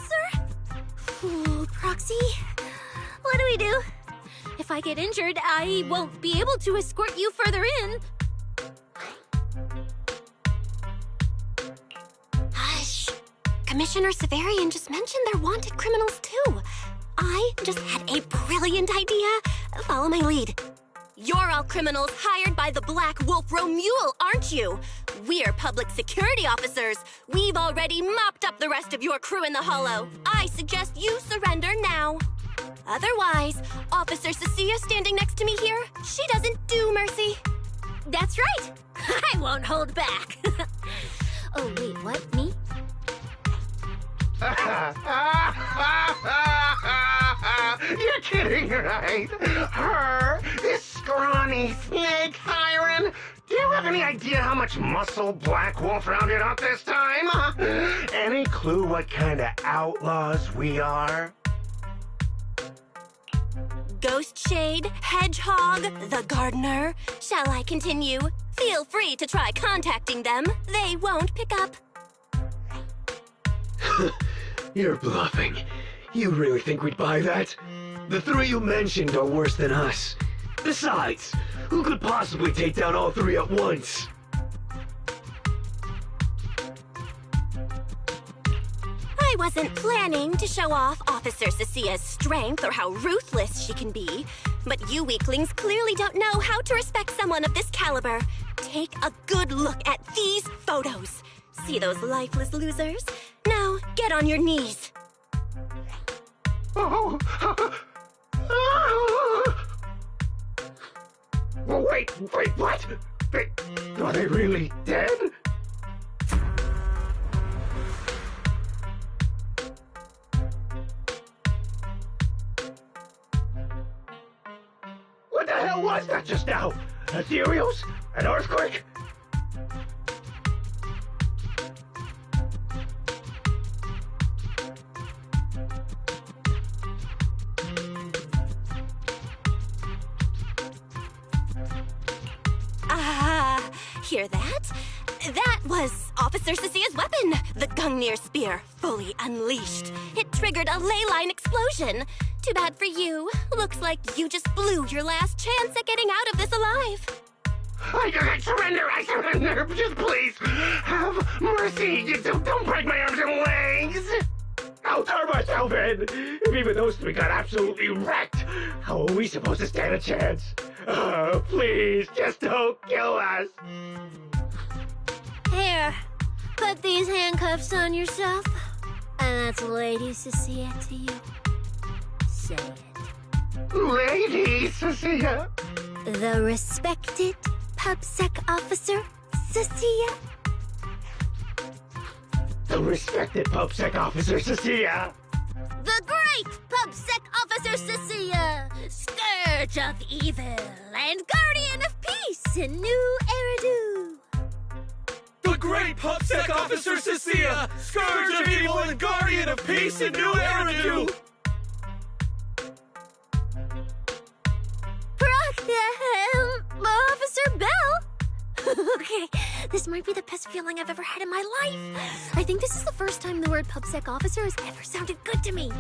Sir? Ooh, Proxy? What do we do? If I get injured, I won't be able to escort you further in. Hush. Commissioner Severian just mentioned they're wanted criminals too. I just had a brilliant idea. Follow my lead. You're all criminals hired by the Black Wolf Romule, aren't you? We're public security officers. We've already mopped up the rest of your crew in the hollow. I suggest you surrender now. Otherwise, Officer Cecilia standing next to me here, she doesn't do mercy. That's right. I won't hold back. Oh, wait, what? Me? You're kidding, right? Her? This scrawny snake siren? Do you have any idea how much muscle Black Wolf rounded up this time? Any clue what kind of outlaws we are? Ghost Shade, Hedgehog, the Gardener. Shall I continue? Feel free to try contacting them. They won't pick up. You're bluffing. You really think we'd buy that? The three you mentioned are worse than us. Besides, who could possibly take down all three at once? I wasn't planning to show off Officer Cecia's strength or how ruthless she can be, but you weaklings clearly don't know how to respect someone of this caliber. Take a good look at these photos. See those lifeless losers? Now, get on your knees. Oh. Wait, what? Are they really dead? What the hell was that just now? Ethereals? An earthquake? Hear that? That was Officer Cecia's weapon, the Gungnir Spear, fully unleashed. It triggered a ley line explosion. Too bad for you. Looks like you just blew your last chance at getting out of this alive. I surrender, just please, have mercy. Don't break my arms and legs. I'll turn myself in. If even those three got absolutely wrecked, how are we supposed to stand a chance? Please, just don't kill us. Here, put these handcuffs on yourself. And that's Lady Cecia to you. Say it. Lady Cecia? The respected PubSec officer, Cecia. The respected PubSec officer, Cecia. The great PubSec officer, Cecia. Scourge of evil and guardian of peace in New Eridu. The great PubSec officer, Cecia. Scourge of evil and guardian of peace in New Eridu. Officer Bell? Okay, this might be the best feeling I've ever had in my life. I think this is the first time the word PubSec officer has ever sounded good to me.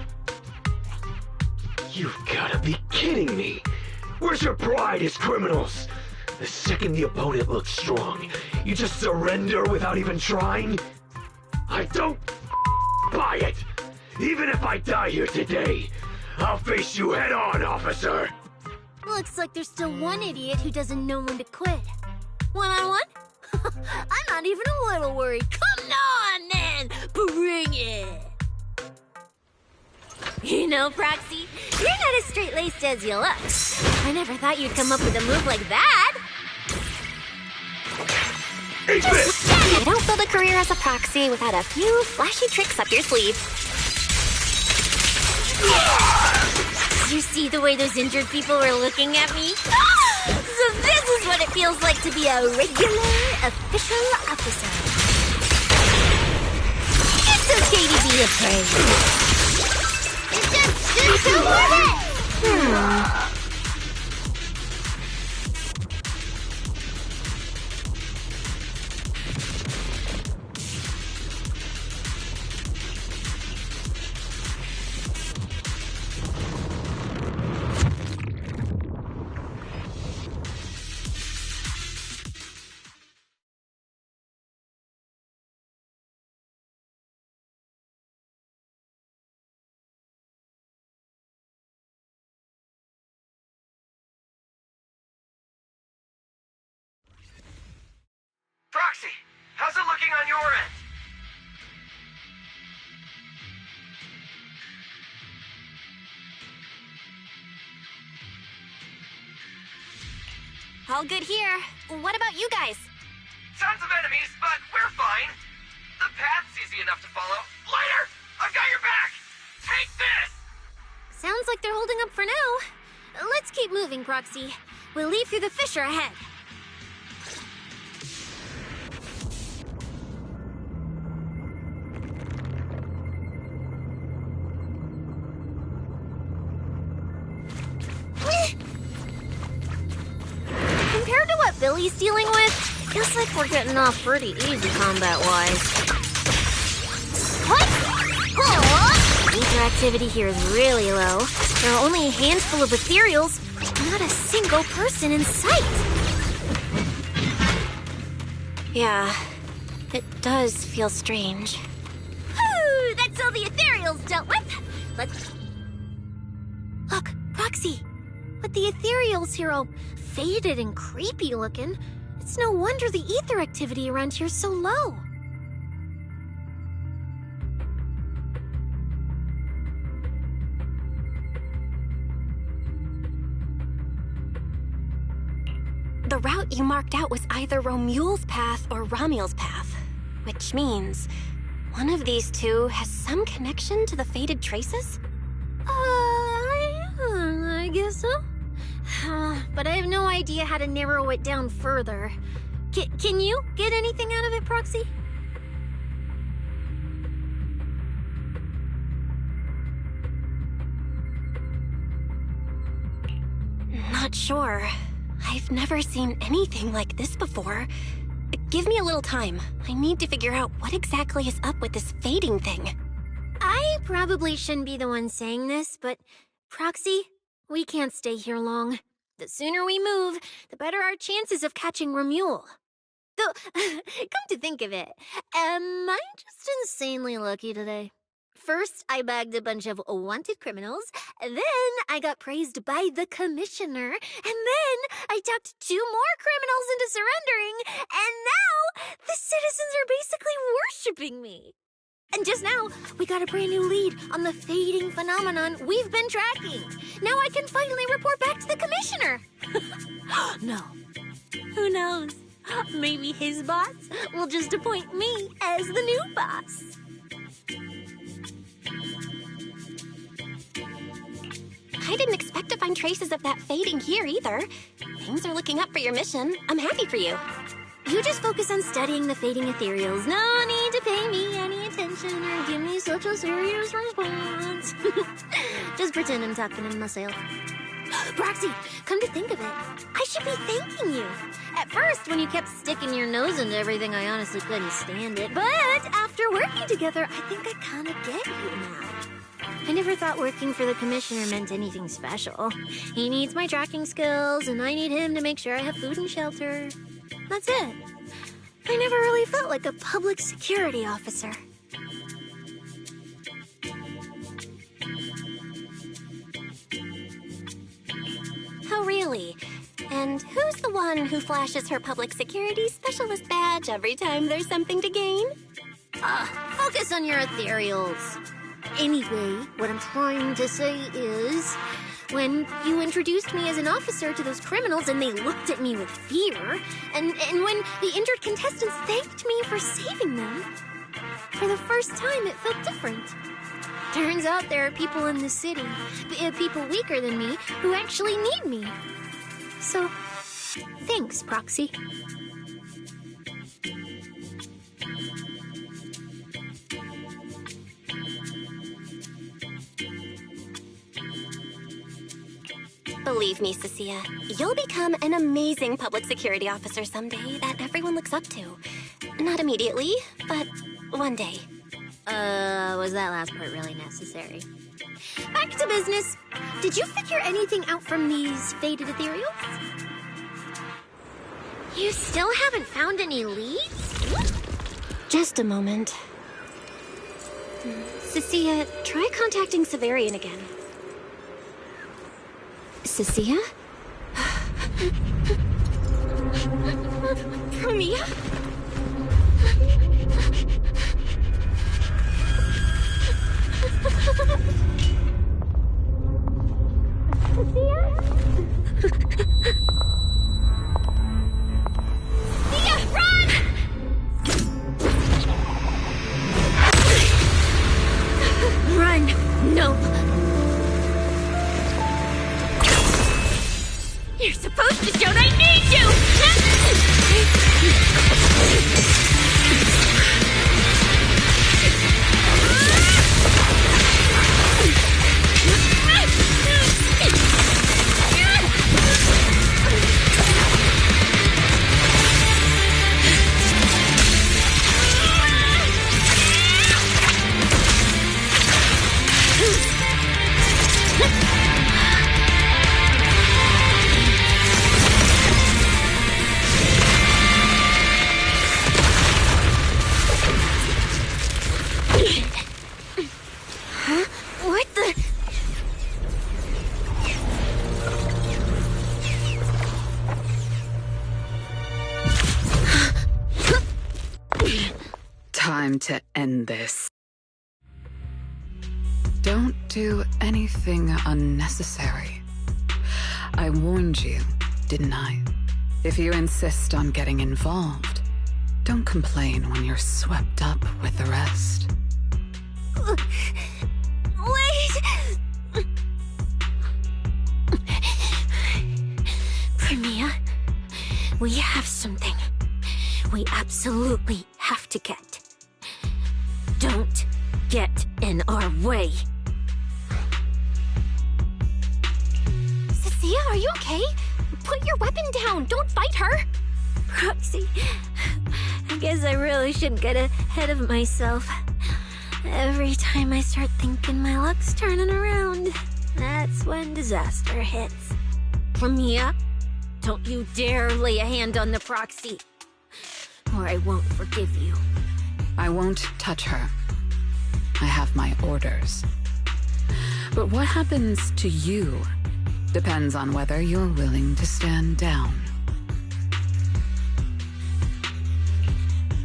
You've gotta be kidding me. Where's your pride as criminals? The second the opponent looks strong, you just surrender without even trying? I don't buy it. Even if I die here today, I'll face you head on, officer. Looks like there's still one idiot who doesn't know when to quit. One-on-one? I'm not even a little worried. Come on, then! Bring it! You know, Proxy, you're not as straight-laced as you look. I never thought you'd come up with a move like that. I don't build a career as a proxy without a few flashy tricks up your sleeve. You see the way those injured people were looking at me? So this is what it feels like to be a regular official officer. It's okay to be afraid. It's just so worth it! Proxy, how's it looking on your end? All good here. What about you guys? Tons of enemies, but we're fine. The path's easy enough to follow. Lighter! I've got your back! Take this! Sounds like they're holding up for now. Let's keep moving, Proxy. We'll leave through the fissure ahead. Compared to what Billy's dealing dealing with? Feels like we're getting off pretty easy combat-wise. What? Oh! Ether activity here is really low. There are only a handful of ethereals, not a single person in sight. Yeah, it does feel strange. Whew, that's all the ethereals dealt with. Let's... Look, Proxy. But the ethereals here all faded and creepy looking. It's no wonder the ether activity around here's so low. The route you marked out was either Romule's path or Ramiel's path, which means one of these two has some connection to the faded traces? I guess so. But I have no idea how to narrow it down further. Can you get anything out of it, Proxy? Not sure. I've never seen anything like this before. Give me a little time. I need to figure out what exactly is up with this fading thing. I probably shouldn't be the one saying this, but Proxy, we can't stay here long. The sooner we move, the better our chances of catching Romule. Though, come to think of it, am I just insanely lucky today? First, I bagged a bunch of wanted criminals, then I got praised by the commissioner, and then I talked 2 more criminals into surrendering, and now the citizens are basically worshipping me. And just now, we got a brand new lead on the fading phenomenon we've been tracking. Now I can finally report back to the commissioner. No. Who knows? Maybe his boss will just appoint me as the new boss. I didn't expect to find traces of that fading here either. Things are looking up for your mission. I'm happy for you. You just focus on studying the fading ethereals. No need to pay me any attention or give me such a serious response. Just pretend I'm talking to myself. Proxy, come to think of it, I should be thanking you. At first, when you kept sticking your nose into everything, I honestly couldn't stand it. But after working together, I think I kind of get you now. I never thought working for the commissioner meant anything special. He needs my tracking skills, and I need him to make sure I have food and shelter. That's it. I never really felt like a public security officer. Oh, really? And who's the one who flashes her public security specialist badge every time there's something to gain? Focus on your ethereals. Anyway, what I'm trying to say is, when you introduced me as an officer to those criminals and they looked at me with fear, and when the injured contestants thanked me for saving them, for the first time it felt different. Turns out there are people in the city, people weaker than me, who actually need me. So, thanks, Proxy. Believe me, Cecilia, you'll become an amazing public security officer someday that everyone looks up to. Not immediately, but one day. Was that last part really necessary? Back to business. Did you figure anything out from these faded ethereals? You still haven't found any leads? Just a moment. Cecilia, try contacting Severian again. Cecilia? Mia? Mia, run! Run! No! You're supposed to shout I need you! time to end this. Don't do anything unnecessary. I warned you, didn't I? If you insist on getting involved, don't complain when you're swept up with the rest. Wait! Premia, we have something we absolutely have to get. Don't get in our way. Cecilia, are you okay? Put your weapon down. Don't fight her. Proxy, I guess I really shouldn't get ahead of myself. Every time I start thinking my luck's turning around, that's when disaster hits. Premia, don't you dare lay a hand on the Proxy, or I won't forgive you. I won't touch her. I have my orders. But what happens to you depends on whether you're willing to stand down.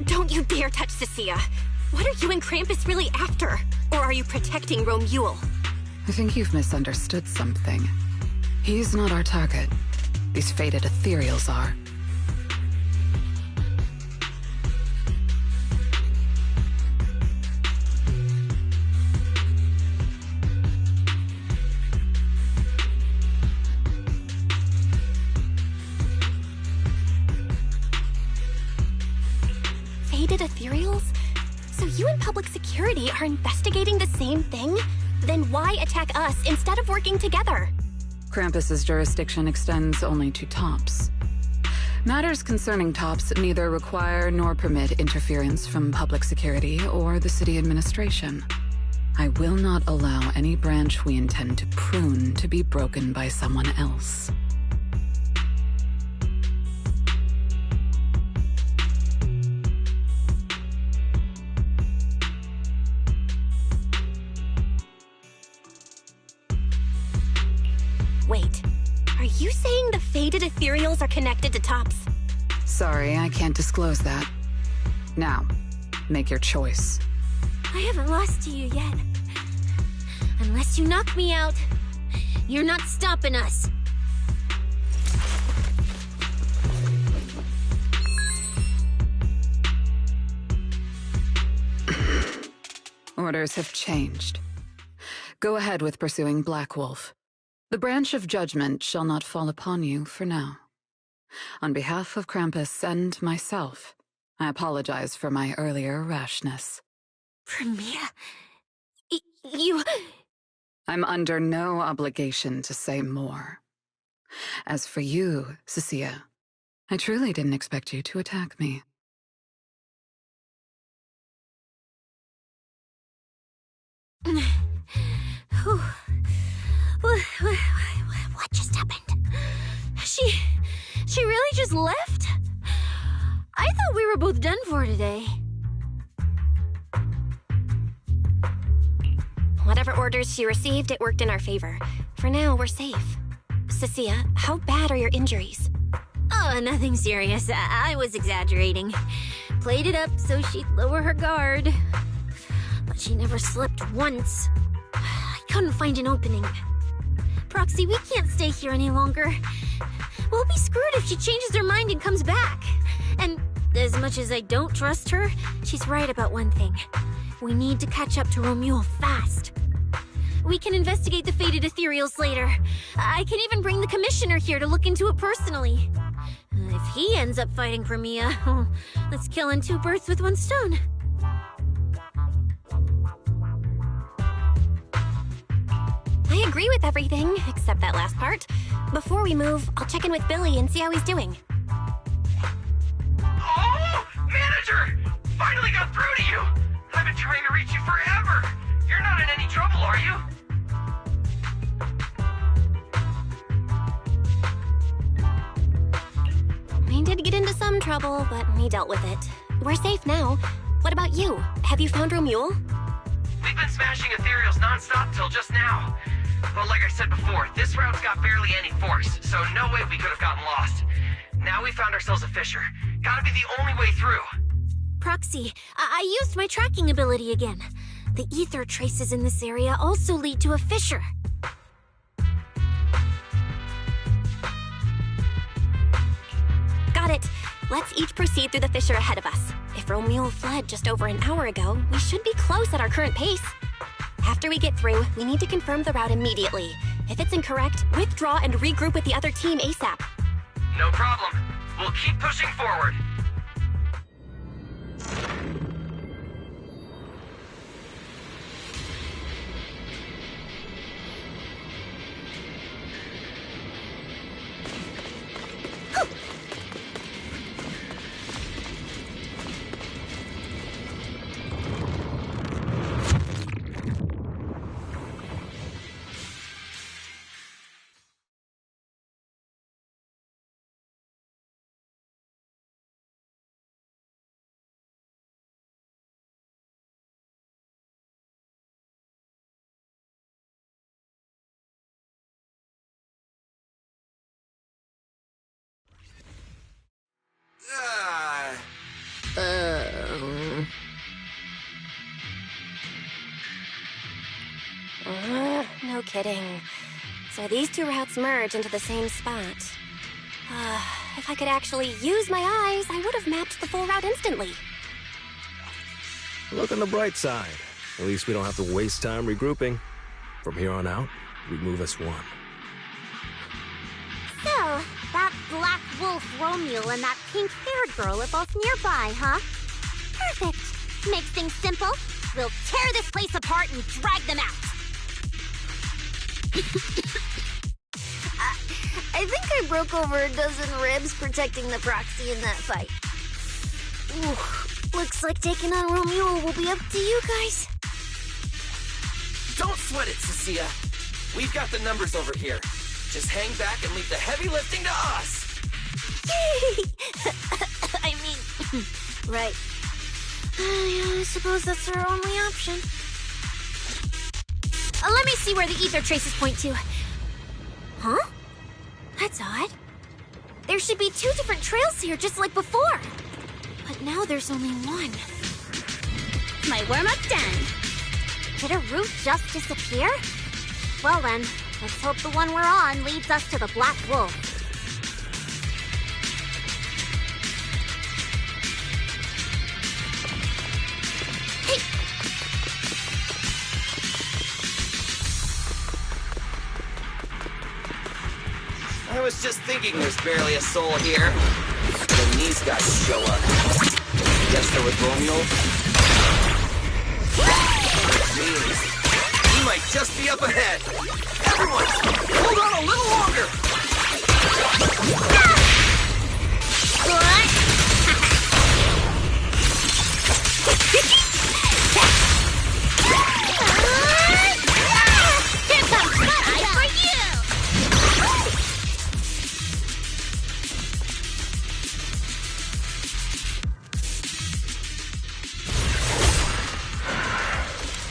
Don't you dare touch Cecilia. What are you and Krampus really after? Or are you protecting Romuald? I think you've misunderstood something. He's not our target. These fated ethereals are. Fated ethereals? So you and public security are investigating the same thing? Then why attack us instead of working together? Krampus's jurisdiction extends only to tops. Matters concerning tops neither require nor permit interference from public security or the city administration. I will not allow any branch we intend to prune to be broken by someone else. Wait, are you saying the fated ethereals are connected to tops? Sorry, I can't disclose that. Now, make your choice. I haven't lost to you yet. Unless you knock me out, you're not stopping us. Orders have changed. Go ahead with pursuing Black Wolf. The branch of judgment shall not fall upon you for now. On behalf of Krampus and myself, I apologize for my earlier rashness. Premia, you... I'm under no obligation to say more. As for you, Cecilia, I truly didn't expect you to attack me. What just happened? She really just left? I thought we were both done for today. Whatever orders she received, it worked in our favor. For now, we're safe. Cecilia, how bad are your injuries? Oh, nothing serious. I was exaggerating. Played it up so she'd lower her guard. But she never slipped once. I couldn't find an opening. Proxy, we can't stay here any longer. We'll be screwed if she changes her mind and comes back. And as much as I don't trust her, she's right about one thing. We need to catch up to Romuald fast. We can investigate the fated ethereals later. I can even bring the commissioner here to look into it personally. If he ends up fighting Premia, let's kill two birds with one stone. I agree with everything, except that last part. Before we move, I'll check in with Billy and see how he's doing. Oh! Manager! Finally got through to you! I've been trying to reach you forever! You're not in any trouble, are you? We did get into some trouble, but we dealt with it. We're safe now. What about you? Have you found Romuald? We've been smashing ethereals non-stop till just now. But like I said before, this route's got barely any force, so no way we could have gotten lost. Now we found ourselves a fissure. Gotta be the only way through. Proxy, I used my tracking ability again. The ether traces in this area also lead to a fissure. Got it. Let's each proceed through the fissure ahead of us. If Romeo fled just over an hour ago, we should be close at our current pace. After we get through, we need to confirm the route immediately. If it's incorrect, withdraw and regroup with the other team ASAP. No problem. We'll keep pushing forward. No kidding. So these two routes merge into the same spot. If I could actually use my eyes, I would have mapped the full route instantly. Look on the bright side. At least we don't have to waste time regrouping. From here on out, we move as one. So, that black wolf Romeo and that pink-haired girl are both nearby, huh? Perfect. Makes things simple. We'll tear this place apart and drag them out. I think I broke over a dozen ribs protecting the proxy in that fight. Ooh, looks like taking on Romeo will be up to you guys. Don't sweat it, Cecilia. We've got the numbers over here. Just hang back and leave the heavy lifting to us. I mean, right. I suppose that's our only option. Let me see where the ether traces point to. Huh? That's odd. There should be two different trails here, just like before. But now there's only one. My warm-up done. Did a route just disappear? Well then, let's hope the one we're on leads us to the Black Wolf. I was just thinking there's barely a soul here. Then these guys show up. Guess they're with Romeo? Jeez. He might just be up ahead. Everyone, hold on a little longer! Here comes Spotlight for you!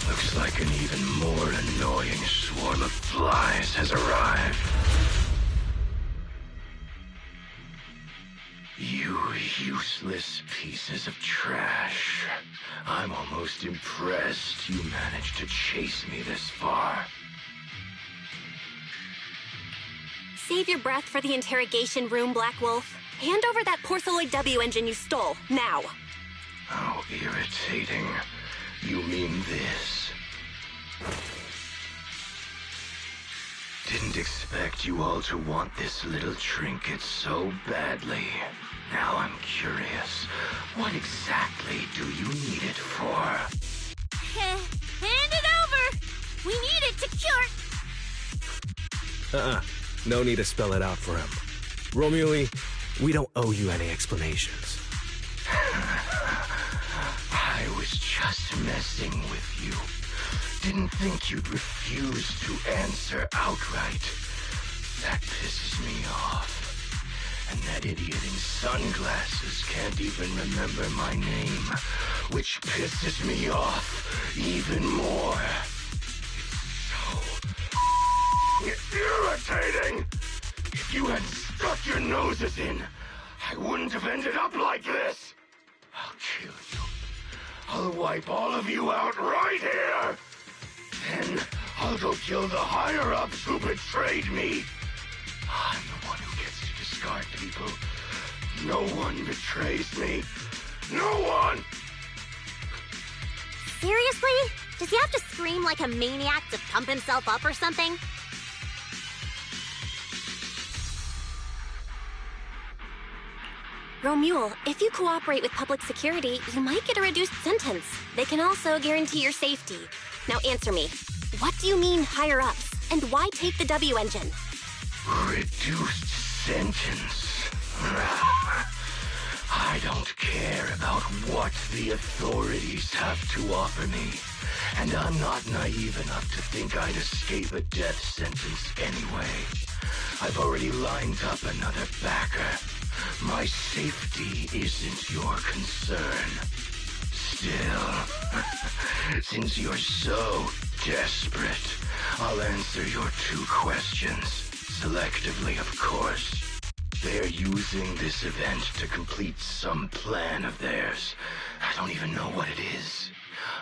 Looks like an even more annoying swarm of flies has arrived. You useless pieces of trash. I'm almost impressed you managed to chase me this far. Save your breath for the interrogation room, Black Wolf. Hand over that Porthoid W engine you stole, now. How irritating. You mean this? Didn't expect you all to want this little trinket so badly. Now I'm curious. What exactly do you need it for? Hand it over! We need it to cure... No need to spell it out for him. Romeo, we don't owe you any explanations. I was just messing with you. Didn't think you'd refuse to answer outright. That pisses me off. And that idiot in sunglasses can't even remember my name, which pisses me off even more. It's so irritating. If you hadn't stuck your noses in, I wouldn't have ended up like this. I'll kill you. I'll wipe all of you out right here. Then I'll go kill the higher-ups who betrayed me. I'm the one who gets to discard people. No one betrays me. No one! Seriously? Does he have to scream like a maniac to pump himself up or something? Romule, if you cooperate with public security, you might get a reduced sentence. They can also guarantee your safety. Now answer me. What do you mean higher ups? And why take the W engine? Reduced sentence. I don't care about what the authorities have to offer me. And I'm not naive enough to think I'd escape a death sentence anyway. I've already lined up another backer. My safety isn't your concern. Still, since you're so desperate, I'll answer your 2 questions. Selectively, of course. They're using this event to complete some plan of theirs. I don't even know what it is.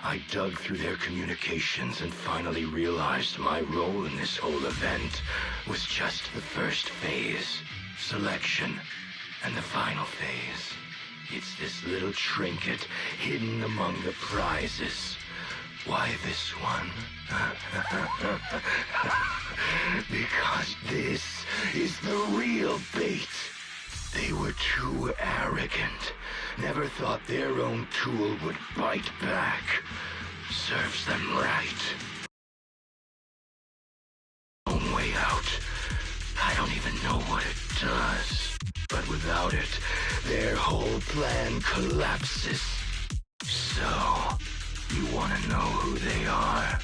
I dug through their communications and finally realized my role in this whole event was just the first phase, selection, and the final phase. It's this little trinket hidden among the prizes. Why this one? Because this is the real bait. They were too arrogant. Never thought their own tool would bite back. Serves them right. Own way out. I don't even know what it does. But without it, their whole plan collapses. So, you want to know who they are?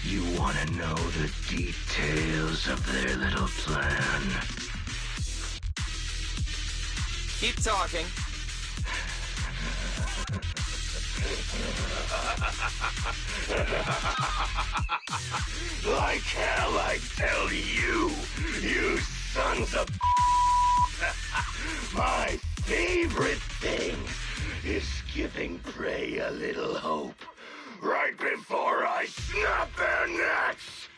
You want to know the details of their little plan? Keep talking. Like hell, I tell you, you sons of... My favorite thing is giving prey a little hope right before I snap their necks.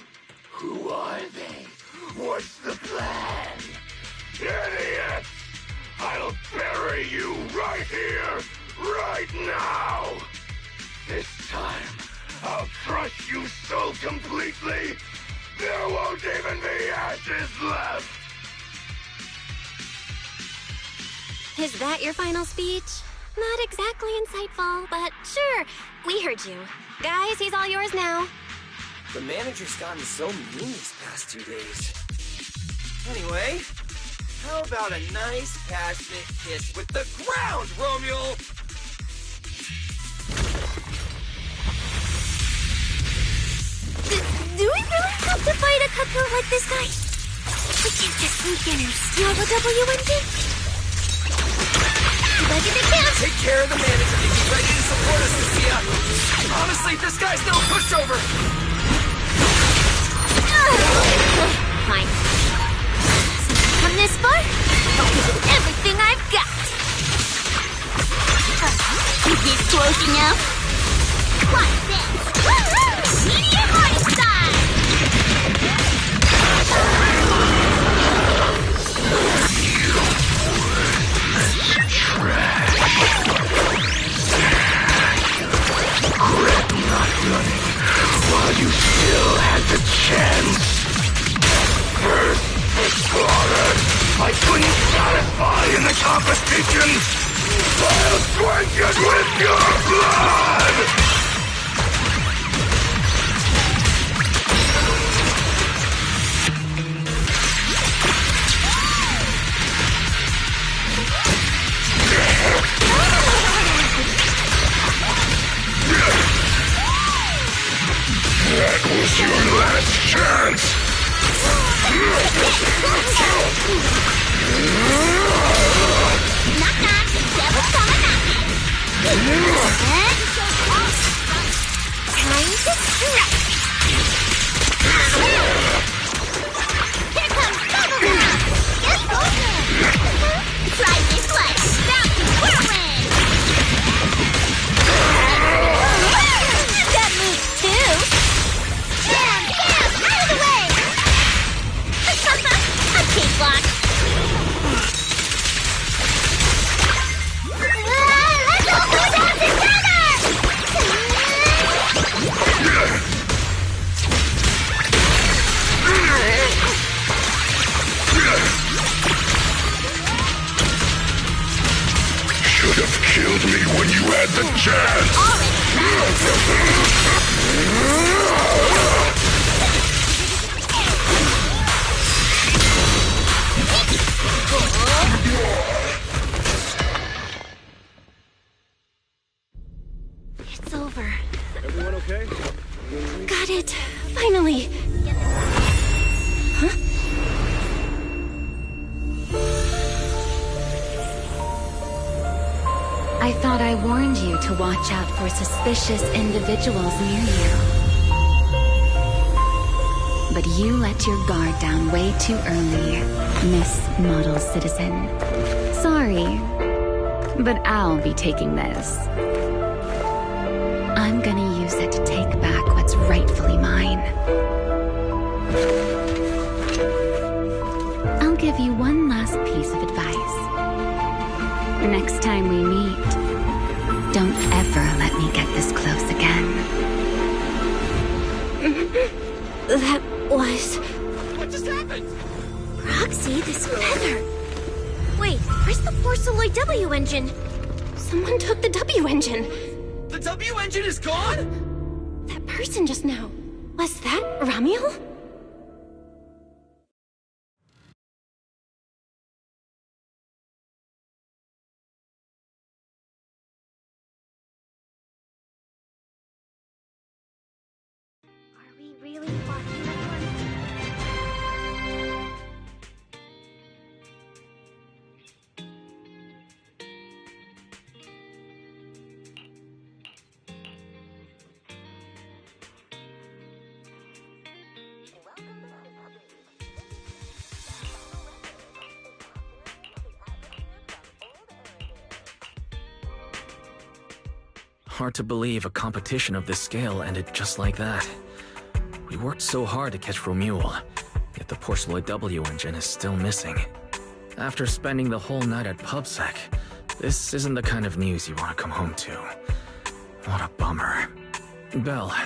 Who are they? What's the plan? Idiots! I'll bury you right here, right now! This time, I'll crush you so completely, there won't even be ashes left! Is that your final speech? Not exactly insightful, but sure, we heard you. Guys, he's all yours now. The manager's gotten so mean these past 2 days. Anyway, how about a nice passionate kiss with the ground, Romule? Do we really have to fight a cutthroat like this guy? We can't just sneak in and steal the W engine? Like if it can. Take care of the manager and be ready to support us, Lucia. Honestly, this guy's no pushover. Fine. Since I've come this far, I'll give it everything I've got. Is this close enough? Watch this. Woohoo! Medium heart style! Trash. Regret not running while you still had the chance. First slaughtered, I couldn't satisfy in the competition. I'll quench it with your blood! That was your last chance! Knock knock, devil's coming knocking. Time to strike. Here comes Bubblegum. Yes, Try this one. Bouncy whirlwind. have killed me when you had the chance! It's over. Everyone okay? Got it. Finally. Huh? I thought I warned you to watch out for suspicious individuals near you. But you let your guard down way too early, Miss Model Citizen. Sorry, but I'll be taking this. I'm gonna use it to take back what's rightfully mine. I'll give you one last piece of advice. Next time we meet, don't ever let me get this close again. That was... What just happened? Proxy, this feather. Wait, where's the Porceloid W engine? Someone took the W engine. The W engine is gone? That person just now. Was that Ramiel? Are we really walking this one? Hard to believe a competition of this scale ended just like that. We worked so hard to catch Romuald, yet the Porceloid W engine is still missing. After spending the whole night at PubSec, this isn't the kind of news you want to come home to. What a bummer. Belle,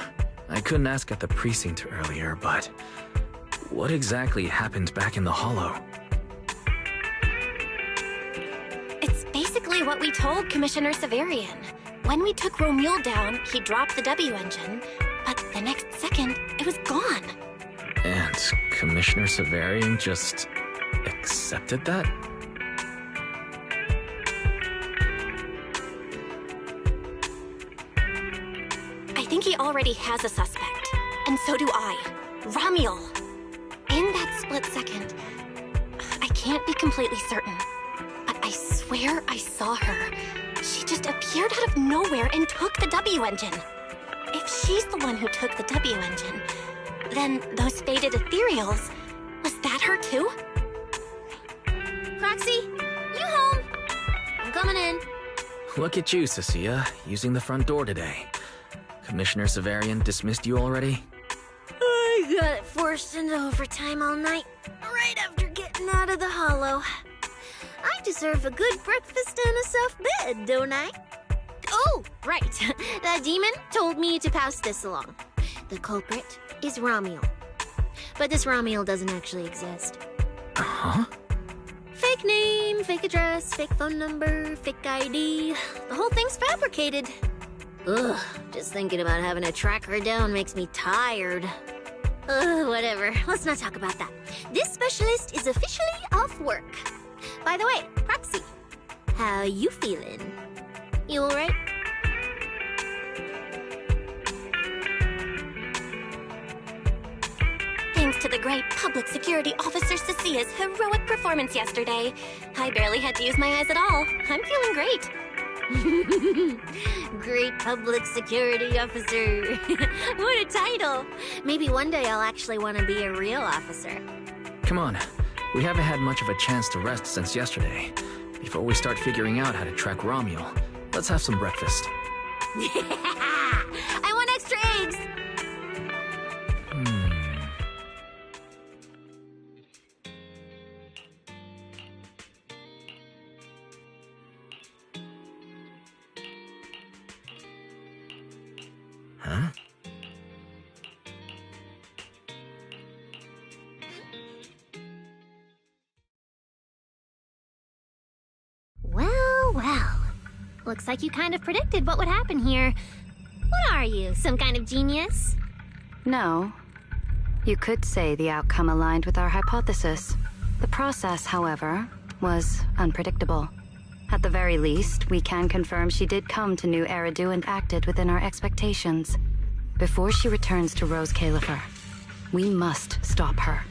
I couldn't ask at the precinct earlier, but what exactly happened back in the Hollow? It's basically what we told Commissioner Severian. When we took Romuald down, he dropped the W engine, but the next second, it was gone. And Commissioner Severian just accepted that? I think he already has a suspect, and so do I. Ramiel. In that split second, I can't be completely certain, but I swear I saw her. She just appeared out of nowhere and took the W engine. If she's the one who took the W engine, then those faded ethereals, was that her too? Proxy, you home? I'm coming in. Look at you, Cecilia, using the front door today. Commissioner Severian dismissed you already? I got it forced into overtime all night, right after getting out of the Hollow. I deserve a good breakfast and a soft bed, don't I? Oh, right. The demon told me to pass this along. The culprit is Ramiel. But this Ramiel doesn't actually exist. Huh? Fake name, fake address, fake phone number, fake ID. The whole thing's fabricated. Ugh, just thinking about having to track her down makes me tired. Whatever. Let's not talk about that. This specialist is officially off work. By the way, Proxy, how you feeling? You alright? Thanks to the great public security officer Cecia's heroic performance yesterday, I barely had to use my eyes at all. I'm feeling great. Great public security officer. What a title. Maybe one day I'll actually want to be a real officer. Come on. We haven't had much of a chance to rest since yesterday. Before we start figuring out how to track Ramiel, let's have some breakfast. I want extra eggs! Huh? Well, well. Looks like you kind of predicted what would happen here. What are you, some kind of genius? No. You could say the outcome aligned with our hypothesis. The process, however, was unpredictable. At the very least, we can confirm she did come to New Eridu and acted within our expectations. Before she returns to Rose Califer, we must stop her.